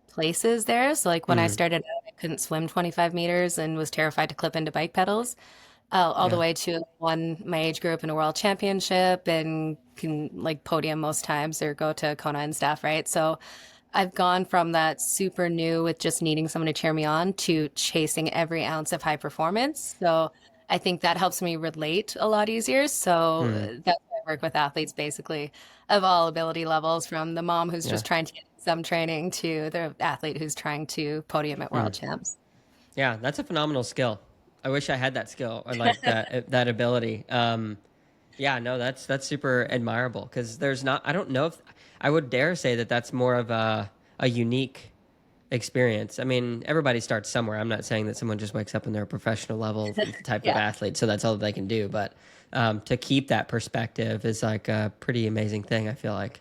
places there. So, like when I Mm, started out, I couldn't swim 25 meters and was terrified to clip into bike pedals, all the yeah. way to won my age group in a world championship and can like podium most times or go to Kona and stuff, right? So, I've gone from that super new with just needing someone to cheer me on to chasing every ounce of high performance. So I think that helps me relate a lot easier. So Mm, that's why I work with athletes basically of all ability levels, from the mom who's yeah. just trying to get some training to the athlete who's trying to podium at world Mm. champs. Yeah, that's a phenomenal skill. I wish I had that skill or like that ability. Yeah, no, that's super admirable because there's not. I don't know if I would dare say that that's more of a unique experience. I mean, everybody starts somewhere. I'm not saying that someone just wakes up and they're a professional level type of Yeah. athlete, so that's all that they can do. But to keep that perspective is like a pretty amazing thing. I feel like.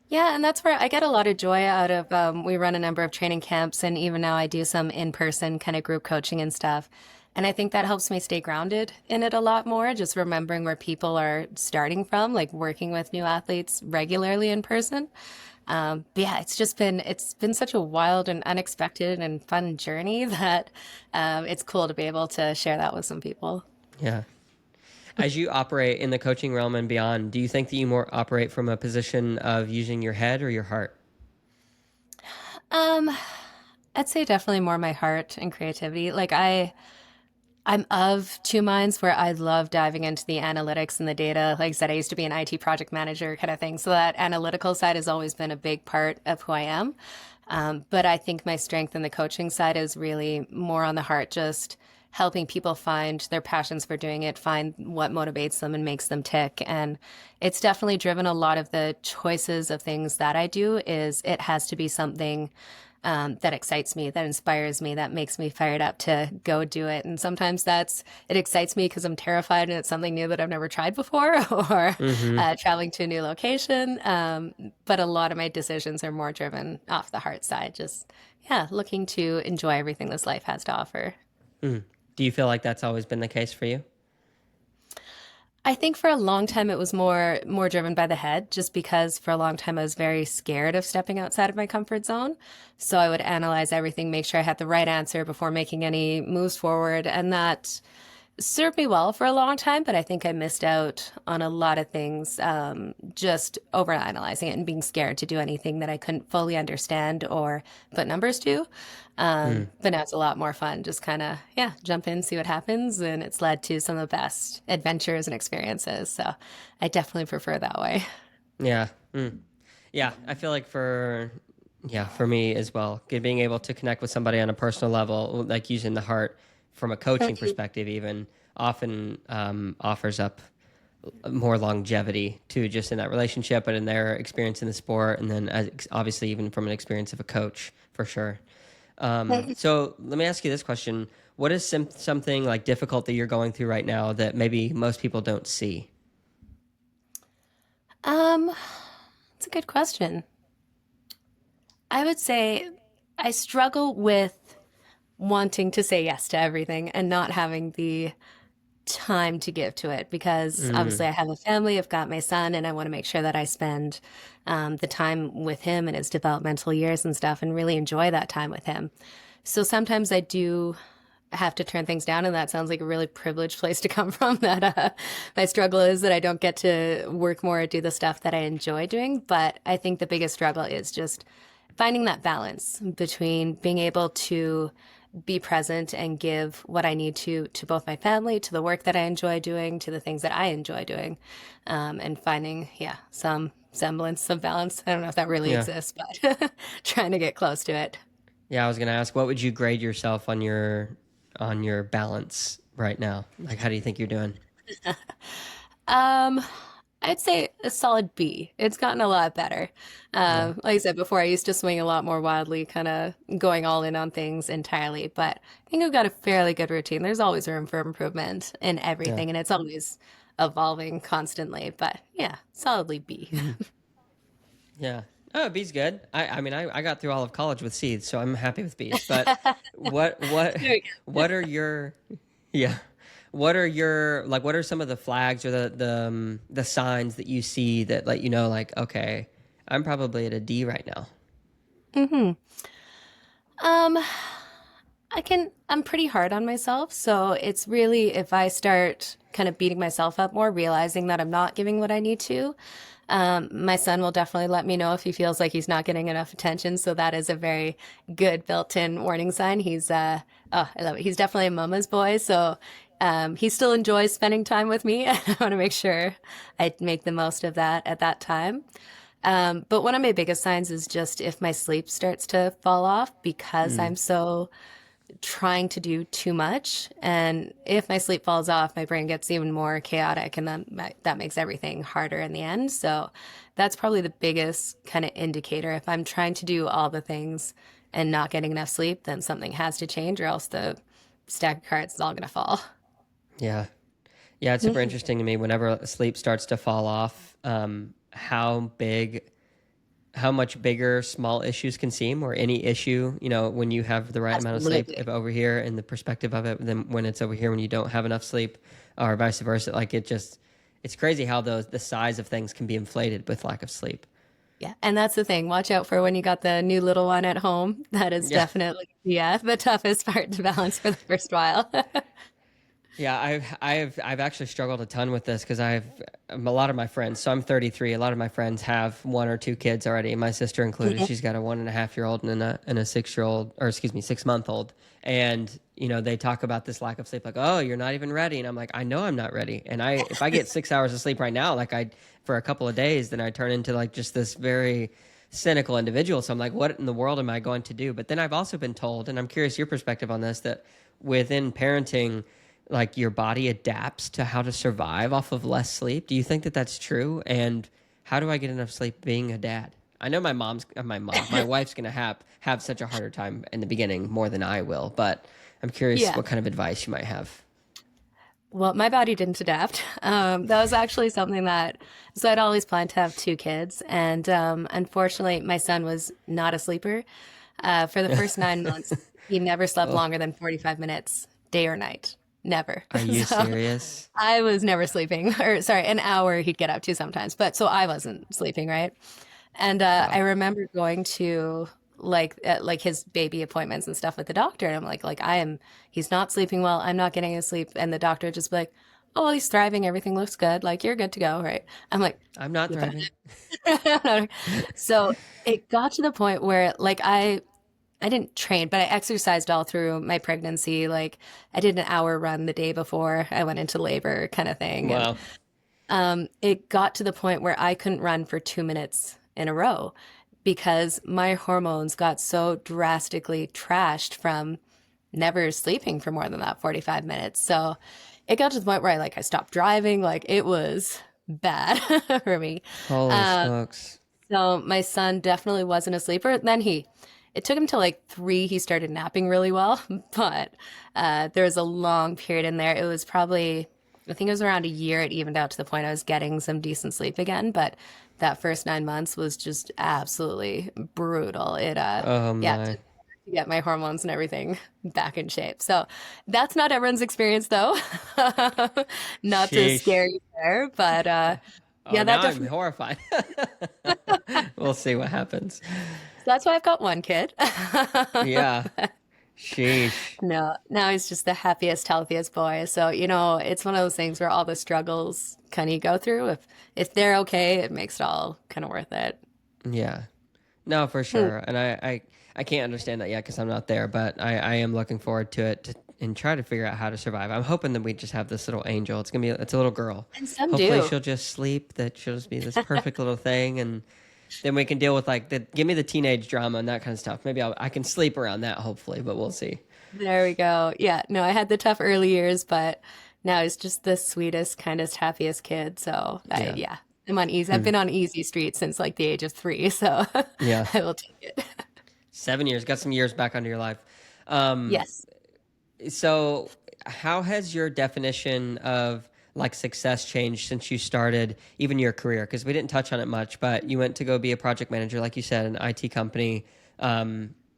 Yeah, and that's where I get a lot of joy out of. We run a number of training camps, and even now I do some in-person kind of group coaching and stuff. And I think that helps me stay grounded in it a lot more, just remembering where people are starting from, like working with new athletes regularly in person. But yeah, it's been such a wild and unexpected and fun journey that it's cool to be able to share that with some people. Yeah. As you operate in the coaching realm and beyond, do you think that you more operate from a position of using your head or your heart? Um, I'd say definitely more my heart and creativity. I'm of two minds where I love diving into the analytics and the data. Like I said, I used to be an IT project manager kind of thing. So that analytical side has always been a big part of who I am. But I think my strength in the coaching side is really more on the heart, just helping people find their passions for doing it, find what motivates them and makes them tick. And it's definitely driven a lot of the choices of things that I do. Is it has to be something that excites me, that inspires me, that makes me fired up to go do it. And sometimes it excites me because I'm terrified and it's something new that I've never tried before, or traveling to a new location. But a lot of my decisions are more driven off the heart side, just, looking to enjoy everything this life has to offer. Mm. Do you feel like that's always been the case for you? I think for a long time it was more driven by the head, just because for a long time I was very scared of stepping outside of my comfort zone. So I would analyze everything, make sure I had the right answer before making any moves forward. And that served me well for a long time, but I think I missed out on a lot of things, just overanalyzing it and being scared to do anything that I couldn't fully understand or put numbers to. But now it's a lot more fun, just kind of, jump in, see what happens. And it's led to some of the best adventures and experiences. So I definitely prefer that way. Yeah. Yeah. I feel like for me as well, being able to connect with somebody on a personal level, like using the heart from a coaching perspective, even often offers up more longevity to just in that relationship, but in their experience in the sport. And then obviously even from an experience of a coach, for sure. So let me ask you this question. What is something like difficult that you're going through right now that maybe most people don't see? It's a good question. I would say I struggle with wanting to say yes to everything and not having the time to give to it, because obviously I have a family, I've got my son, and I want to make sure that I spend the time with him in his developmental years and stuff and really enjoy that time with him. So sometimes I do have to turn things down, and that sounds like a really privileged place to come from, that my struggle is that I don't get to work more or do the stuff that I enjoy doing. But I think the biggest struggle is just finding that balance between being able to be present and give what I need to both my family, to the work that I enjoy doing, to the things that I enjoy doing, and finding, some semblance of balance. I don't know if that really exists, but trying to get close to it. Yeah, I was going to ask, what would you grade yourself on your balance right now? Like, how do you think you're doing? I'd say a solid B. It's gotten a lot better. Like I said before, I used to swing a lot more wildly, kind of going all in on things entirely. But I think I've got a fairly good routine. There's always room for improvement in everything, and it's always evolving constantly. But solidly B. Yeah. Oh, B's good. I mean, I got through all of college with C's, so I'm happy with B's. But what are your what are some of the flags or the signs that you see that let you know, like, okay, I'm probably at a D right now? I'm pretty hard on myself. So it's really, if I start kind of beating myself up more, realizing that I'm not giving what I need to. My son will definitely let me know if he feels like he's not getting enough attention. So that is a very good built-in warning sign. He's, I love it. He's definitely a mama's boy. So he still enjoys spending time with me. I want to make sure I make the most of that at that time. But one of my biggest signs is just if my sleep starts to fall off, because I'm so trying to do too much. And if my sleep falls off, my brain gets even more chaotic, and then that makes everything harder in the end. So that's probably the biggest kind of indicator. If I'm trying to do all the things and not getting enough sleep, then something has to change, or else the stack of cards is all going to fall. Yeah. Yeah, it's super interesting to me whenever sleep starts to fall off, how much bigger small issues can seem, or any issue, when you have the right amount of sleep over here, and the perspective of it, than when it's over here when you don't have enough sleep, or vice versa. Like, it's crazy how the size of things can be inflated with lack of sleep. Yeah. And that's the thing. Watch out for when you got the new little one at home. That is definitely, the toughest part to balance for the first while. Yeah, I've actually struggled a ton with this, because a lot of my friends, so I'm 33, a lot of my friends have 1 or 2 kids already, my sister included. She's got a 1.5-year-old and a 6-year-old, or 6-month-old. And, they talk about this lack of sleep, like, oh, you're not even ready. And I'm like, I know I'm not ready. And if I get 6 hours of sleep right now, for a couple of days, then I turn into like just this very cynical individual. So I'm like, what in the world am I going to do? But then I've also been told, and I'm curious your perspective on this, that within parenting, like your body adapts to how to survive off of less sleep. Do you think that that's true? And how do I get enough sleep being a dad? I know my wife's going to have such a harder time in the beginning more than I will, but I'm curious Yeah. what kind of advice you might have. Well, my body didn't adapt. That was actually something so I'd always planned to have two kids. And unfortunately, my son was not a sleeper. For the first 9 months, he never slept Oh, longer than 45 minutes, day or night. Never. are you So serious? I was never sleeping, or sorry, an hour he'd get up to sometimes. But so I wasn't sleeping, right? And I Wow. remember going to like his baby appointments and stuff with the doctor, and I'm he's not sleeping well. I'm not getting his sleep, and the doctor would just be like, "Oh, well, he's thriving. Everything looks good. Like you're good to go, right?" I'm like, I'm not "Yeah, but thriving. so it got to the point where I didn't train, but I exercised all through my pregnancy. Like I did an hour run the day before I went into labor, kind of thing, and Wow. it got to the point where I couldn't run for 2 minutes in a row because my hormones got so drastically trashed from never sleeping for more than that 45 minutes. So it got to the point where I stopped driving. Like it was bad for me. Holy Uh, smokes. so my son definitely wasn't a sleeper. It took him till like 3, he started napping really well, but there was a long period in there. It was probably, I think it was around a year. It evened out to the point I was getting some decent sleep again, but that first 9 months was just absolutely brutal. Oh Yeah, my. to get my hormones and everything back in shape. So that's not everyone's experience though. Not to scare Sheesh. you there, but Oh, yeah, that now I'm definitely, horrified. We'll see what happens. that's why I've got one kid. Yeah. Sheesh. No, now he's just the happiest, healthiest boy. So, it's one of those things where all the struggles kind of you go through. If they're okay, it makes it all kind of worth it. Yeah. No, for Hmm. sure. And I can't understand that yet because I'm not there, but I am looking forward to it and try to figure out how to survive. I'm hoping that we just have this little angel. It's a little girl. And some Hopefully do. she'll just sleep, that she'll just be this perfect little thing. And then we can deal with give me the teenage drama and that kind of stuff. Maybe I can sleep around that hopefully, but we'll see. There we go. Yeah, no, I had the tough early years, but now he's just the sweetest, kindest, happiest kid. So, Yeah. yeah, I'm on easy. I've Hmm. been on easy street since like the age of 3, so Yeah. I will take it. 7 years, got some years back under your life. Um, Yes. So, how has your definition of like success changed since you started even your career? Because we didn't touch on it much, but you went to go be a project manager, like you said, an IT company.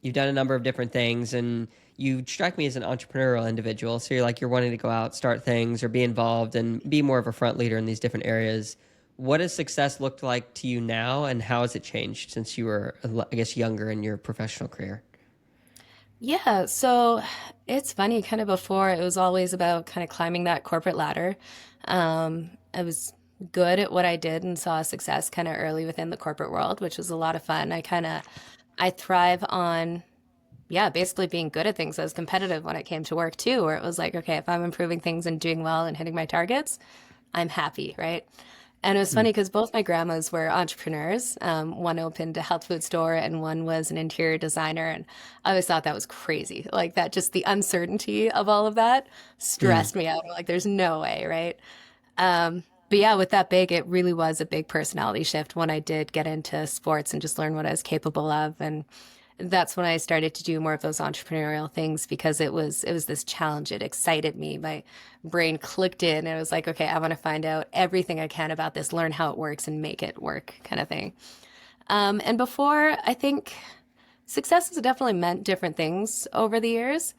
You've done a number of different things, and you strike me as an entrepreneurial individual. So you're wanting to go out, start things, or be involved and be more of a front leader in these different areas. What has success looked like to you now, and how has it changed since you were, I guess, younger in your professional career? Yeah, so it's funny, kind of before it was always about kind of climbing that corporate ladder. I was good at what I did and saw success kind of early within the corporate world, which was a lot of fun. I thrive on, yeah, basically being good at things. I was competitive when it came to work too, where it was like, okay, if I'm improving things and doing well and hitting my targets, I'm happy, right? And it was Mm, funny because both my grandmas were entrepreneurs. One opened a health food store and one was an interior designer. And I always thought that was crazy. Like that, just the uncertainty of all of that mm, stressed me out. I'm like, there's no way, right? But yeah, with that big, it really was a big personality shift when I did get into sports and just learn what I was capable of. And that's when I started to do more of those entrepreneurial things because it was this challenge. It excited me. My brain clicked in. And it was like, okay, I want to find out everything I can about this, learn how it works, and make it work, kind of thing. And before, I think success has definitely meant different things over the years.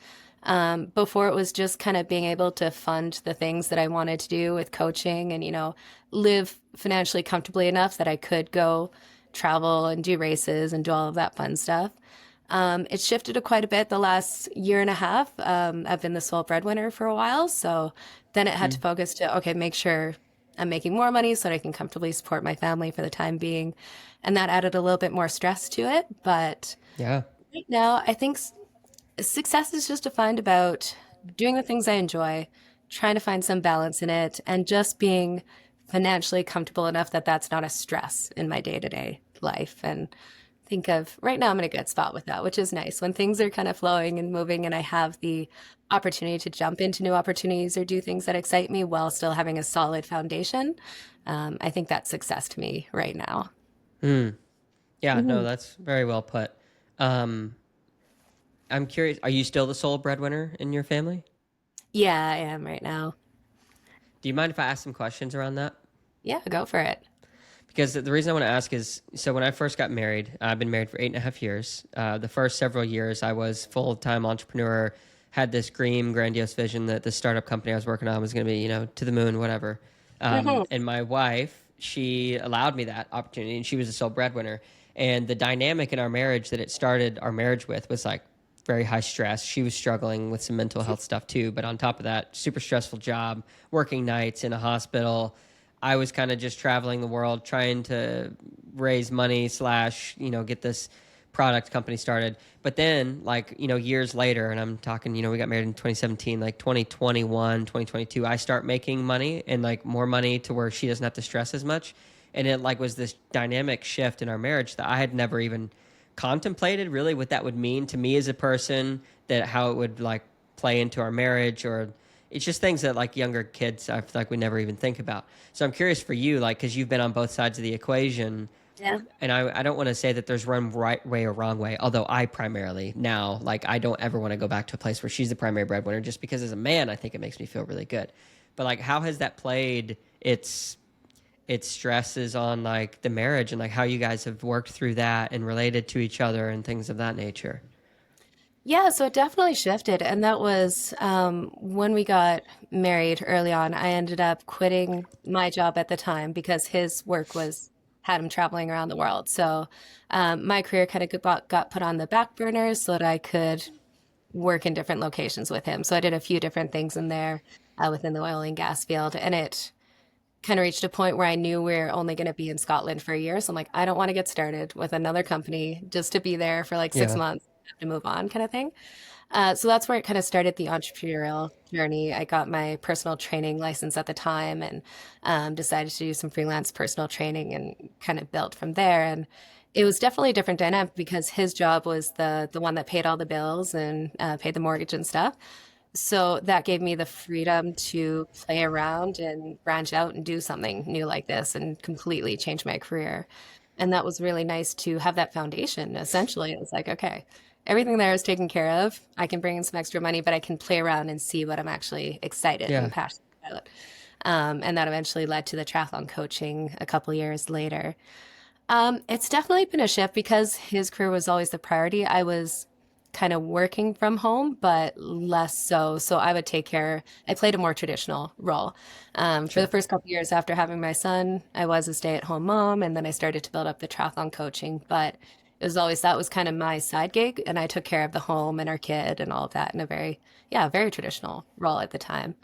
Before it was just kind of being able to fund the things that I wanted to do with coaching and, live financially comfortably enough that I could go travel and do races and do all of that fun stuff. It's shifted quite a bit the last year and a half. I've been the sole breadwinner for a while. So then it had to mm. focus to, okay, make sure I'm making more money so that I can comfortably support my family for the time being. And that added a little bit more stress to it. But Yeah. right now, I think success is just defined about doing the things I enjoy, trying to find some balance in it, and just being financially comfortable enough that that's not a stress in my day to day life. And think of right now I'm in a good spot with that, which is nice. When things are kind of flowing and moving and I have the opportunity to jump into new opportunities or do things that excite me while still having a solid foundation, I think that's success to me right now. Mm. Yeah, no, Mhm. that's very well put. Um, I'm curious, are you still the sole breadwinner in your family? Yeah, I am right now. Do you mind if I ask some questions around that? Yeah, go for it. Because the reason I want to ask is, so when I first got married, I've been married for 8.5 years. The first several years, I was full-time entrepreneur, had this dream, grandiose vision that the startup company I was working on was going to be, to the moon, whatever. Mhm. And my wife, she allowed me that opportunity, and she was the sole breadwinner. And the dynamic in our marriage that it started our marriage with was like very high stress. She was struggling with some mental health stuff too, but on top of that, super stressful job, working nights in a hospital. I was kind of just traveling the world trying to raise money slash, get this product company started. But then like, years later, and I'm talking, we got married in 2017, like 2021, 2022, I start making money and like more money to where she doesn't have to stress as much. And it like was this dynamic shift in our marriage that I had never even contemplated really what that would mean to me as a person, that how it would like play into our marriage, or it's just things that like younger kids I feel like we never even think about. So I'm curious for you, like, because you've been on both sides of the equation, Yeah. and I don't want to say that there's one right way or wrong way, although I primarily now, like, I don't ever want to go back to a place where she's the primary breadwinner, just because as a man I think it makes me feel really good. But like, how has that played its stresses on like the marriage, and like how you guys have worked through that and related to each other and things of that nature? Yeah, so it definitely shifted. And that was when we got married early on. I ended up quitting my job at the time because his work was had him traveling around the world. So my career kind of got put on the back burner so that I could work in different locations with him. So I did a few different things in there within the oil and gas field. And it kind of reached a point where I knew we are only going to be in Scotland for a year. So I'm like, I don't want to get started with another company just to be there for like six Yeah. months to move on kind of thing. So that's where it kind of started the entrepreneurial journey. I got my personal training license at the time and decided to do some freelance personal training and kind of built from there. And it was definitely a different dynamic because his job was the one that paid all the bills and paid the mortgage and stuff. So that gave me the freedom to play around and branch out and do something new like this and completely change my career. And that was really nice to have that foundation. Essentially, it was like, okay, everything there is taken care of. I can bring in some extra money, but I can play around and see what I'm actually excited Yeah. and passionate about. And that eventually led to the triathlon coaching a couple years later. It's definitely been a shift because his career was always the priority. I was kind of working from home, but less so. So I would take care, I played a more traditional role. For the Sure. first couple years after having my son, I was a stay-at-home mom, and then I started to build up the triathlon coaching. But it was always that was kind of my side gig, and I took care of the home and our kid and all of that in a very, yeah, very traditional role at the time.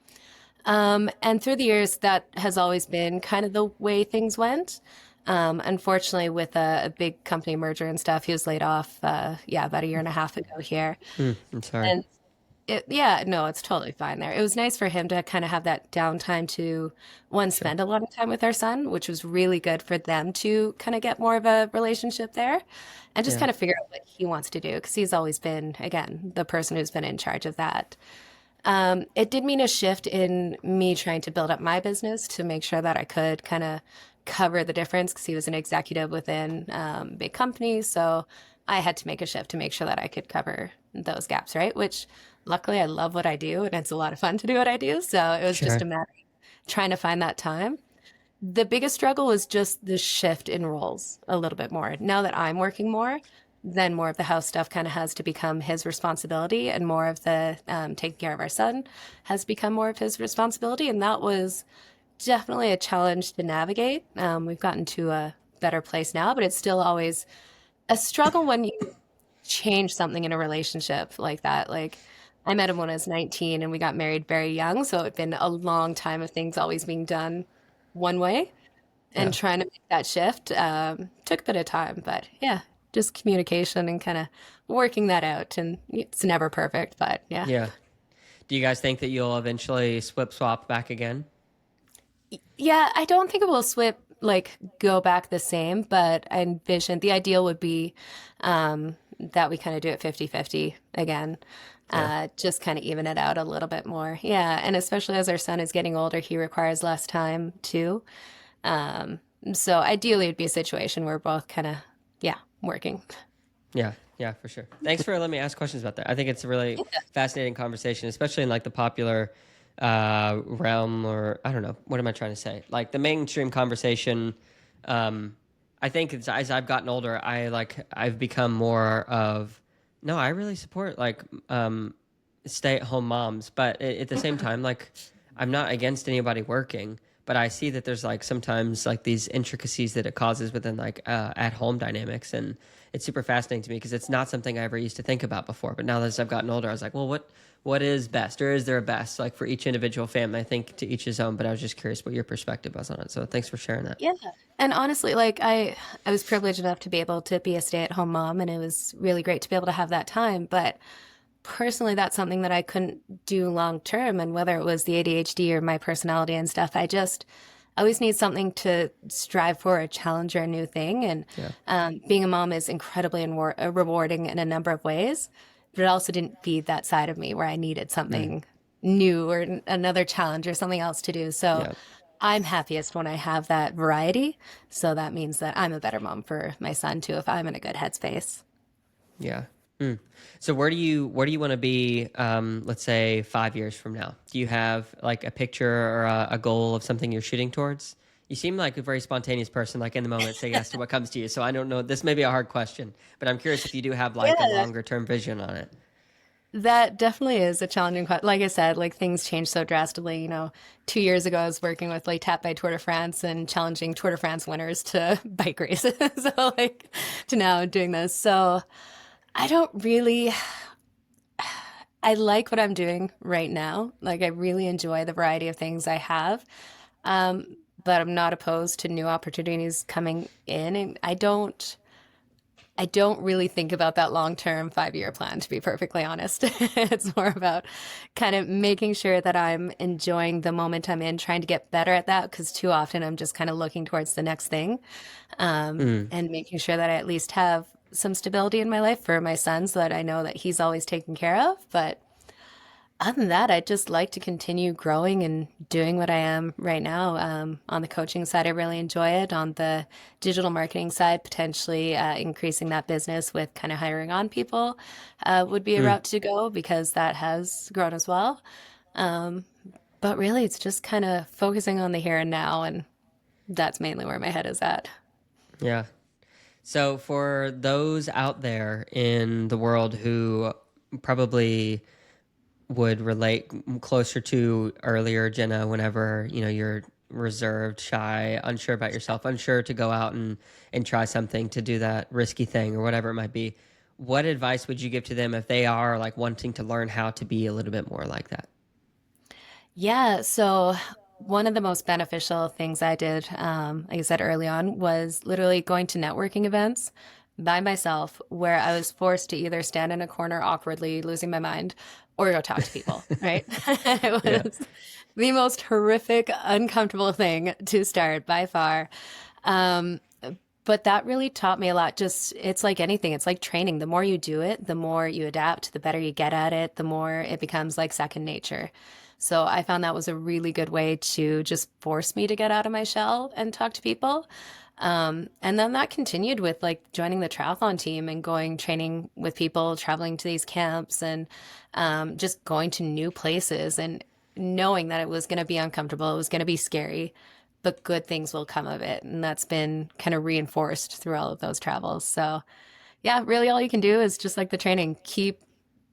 And through the years, that has always been kind of the way things went. Unfortunately, with a big company merger and stuff, he was laid off, yeah, about a year and a half ago here. I'm sorry. And yeah, no, it's totally fine there. It was nice for him to kind of have that downtime to, one, Sure. spend a lot of time with our son, which was really good for them to kind of get more of a relationship there and just Yeah. kind of figure out what he wants to do because he's always been, again, the person who's been in charge of that. It did mean a shift in me trying to build up my business to make sure that I could kind of cover the difference because he was an executive within big companies. So I had to make a shift to make sure that I could cover those gaps, right? Which luckily I love what I do and it's a lot of fun to do what I do. So it was just Sure. a matter of trying to find that time. The biggest struggle was just the shift in roles a little bit more. Now that I'm working more, then more of the house stuff kind of has to become his responsibility, and more of the taking care of our son has become more of his responsibility. And that was definitely a challenge to navigate. We've gotten to a better place now, but it's still always a struggle when you change something in a relationship like that. Like I met him when I was 19 and we got married very young. So it'd been a long time of things always being done one way and Yeah. trying to make that shift took a bit of time, but yeah, just communication and kind of working that out. And it's never perfect, but yeah. Yeah. Do you guys think that you'll eventually swap back again? Yeah, I don't think it will like go back the same, but I envision the ideal would be that we kind of do it 50-50 again. Yeah. Just kind of even it out a little bit more. Yeah. And especially as our son is getting older, he requires less time too. Um, so ideally it'd be a situation where we're both kind of, yeah, working. Yeah. Yeah, for sure. Thanks for letting me ask questions about that. I think it's a really fascinating conversation, especially in like the popular realm, or I don't know, what am I trying to say? Like the mainstream conversation. I think as I've gotten older, I've become more of, no, I really support like stay-at-home moms, but at the same time, like I'm not against anybody working, but I see that there's like sometimes like these intricacies that it causes within like at-home dynamics, and it's super fascinating to me because it's not something I ever used to think about before. But now that as I've gotten older, I was like, well, what is best, or is there a best like for each individual family? I think to each his own, but I was just curious what your perspective was on it. So thanks for sharing that. Yeah. And honestly, like I was privileged enough to be able to be a stay-at-home mom, and it was really great to be able to have that time. But personally, that's something that I couldn't do long term. And whether it was the ADHD or my personality and stuff, I always need something to strive for, a challenge or a new thing. And being a mom is incredibly rewarding in a number of ways, but it also didn't feed that side of me where I needed something new or another challenge or something else to do. So I'm happiest when I have that variety. So that means that I'm a better mom for my son too, if I'm in a good headspace. Yeah. So where do you want to be, let's say 5 years from now? Do you have like a picture or a goal of something you're shooting towards? You seem like a very spontaneous person, like in the moment, say yes to what comes to you. So I don't know, this may be a hard question, but I'm curious if you do have like a longer term vision on it. That definitely is a challenging question. Like I said, like things change so drastically. 2 years ago, I was working with like Tap by Tour de France and challenging Tour de France winners to bike races. So like to now doing this. So I don't really, I like what I'm doing right now. Like I really enjoy the variety of things I have. But I'm not opposed to new opportunities coming in. And I don't really think about that long-term 5-year plan, to be perfectly honest. It's more about kind of making sure that I'm enjoying the moment I'm in, trying to get better at that, because too often I'm just kind of looking towards the next thing, and making sure that I at least have some stability in my life for my son so that I know that he's always taken care of. But other than that, I'd just like to continue growing and doing what I am right now. On the coaching side, I really enjoy it. On the digital marketing side, potentially increasing that business with kind of hiring on people would be a route to go, because that has grown as well. But really, it's just kind of focusing on the here and now, and that's mainly where my head is at. Yeah. So for those out there in the world who probably would relate closer to earlier Jenna, whenever, you're reserved, shy, unsure about yourself, unsure to go out and try something, to do that risky thing or whatever it might be, what advice would you give to them if they are like wanting to learn how to be a little bit more like that? Yeah, so one of the most beneficial things I did, like I said early on, was literally going to networking events by myself, where I was forced to either stand in a corner awkwardly, losing my mind, or go talk to people, right? It Yeah. was the most horrific, uncomfortable thing to start by far. Um, but that really taught me a lot. Just, it's like anything, it's like training. The more you do it, the more you adapt, the better you get at it, the more it becomes like second nature. So I found that was a really good way to just force me to get out of my shell and talk to people. And then that continued with like joining the triathlon team and going training with people, traveling to these camps, and just going to new places and knowing that it was going to be uncomfortable, it was going to be scary, but good things will come of it. And that's been kind of reinforced through all of those travels. So yeah, really all you can do is just like the training, keep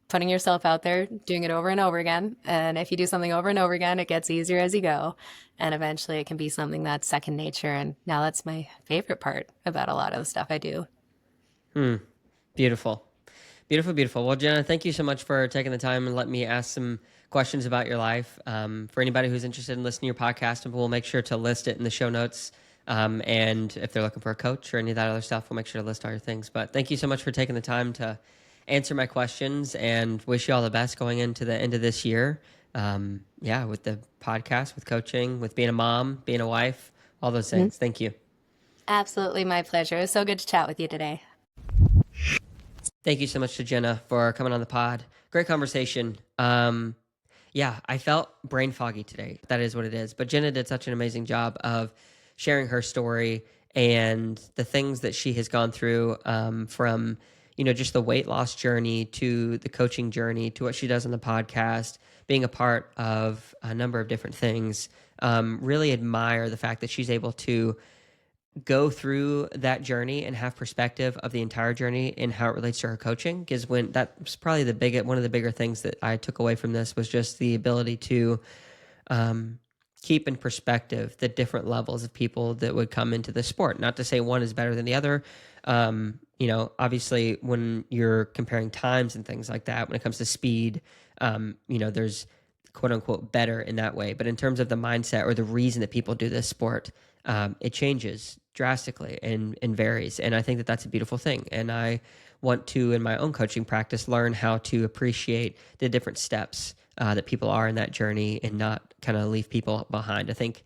putting yourself out there, doing it over and over again. And if you do something over and over again, it gets easier as you go. And eventually it can be something that's second nature. And now that's my favorite part about a lot of the stuff I do. Beautiful. Beautiful, beautiful. Well, Jenna, thank you so much for taking the time and letting me ask some questions about your life. For anybody who's interested in listening to your podcast, we'll make sure to list it in the show notes. And if they're looking for a coach or any of that other stuff, we'll make sure to list all your things. But thank you so much for taking the time to answer my questions, and wish you all the best going into the end of this year. With the podcast, with coaching, with being a mom, being a wife, all those things. Thank you. Absolutely my pleasure. It was so good to chat with you today. Thank you so much to Jenna for coming on the pod. Great conversation. Yeah, I felt brain foggy today. That is what it is. But Jenna did such an amazing job of sharing her story and the things that she has gone through, from, just the weight loss journey to the coaching journey to what she does on the podcast, being a part of a number of different things. Really admire the fact that she's able to go through that journey and have perspective of the entire journey and how it relates to her coaching. Because when that was probably one of the bigger things that I took away from this was just the ability to keep in perspective the different levels of people that would come into the sport. Not to say one is better than the other. Obviously when you're comparing times and things like that, when it comes to speed, there's quote unquote better in that way. But in terms of the mindset or the reason that people do this sport, it changes drastically and varies. And I think that that's a beautiful thing. And I want to, in my own coaching practice, learn how to appreciate the different steps that people are in that journey and not kind of leave people behind. I think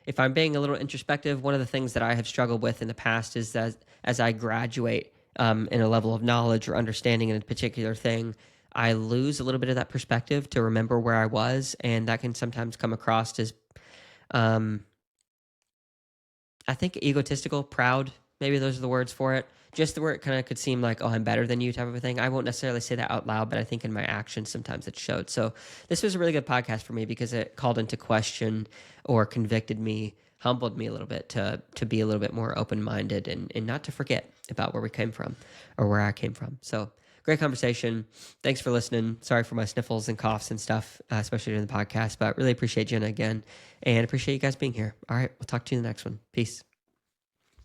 if I'm being a little introspective, one of the things that I have struggled with in the past is that as I graduate in a level of knowledge or understanding in a particular thing, I lose a little bit of that perspective to remember where I was. And that can sometimes come across as, I think, egotistical, proud. Maybe those are the words for it. Just where it kind of could seem like, oh, I'm better than you type of a thing. I won't necessarily say that out loud, but I think in my actions, sometimes it showed. So this was a really good podcast for me because it called into question or convicted me, humbled me a little bit to be a little bit more open-minded and not to forget about where we came from or where I came from. So great conversation. Thanks for listening. Sorry for my sniffles and coughs and stuff, especially during the podcast, but really appreciate Jenna again and appreciate you guys being here. All right. We'll talk to you in the next one. Peace.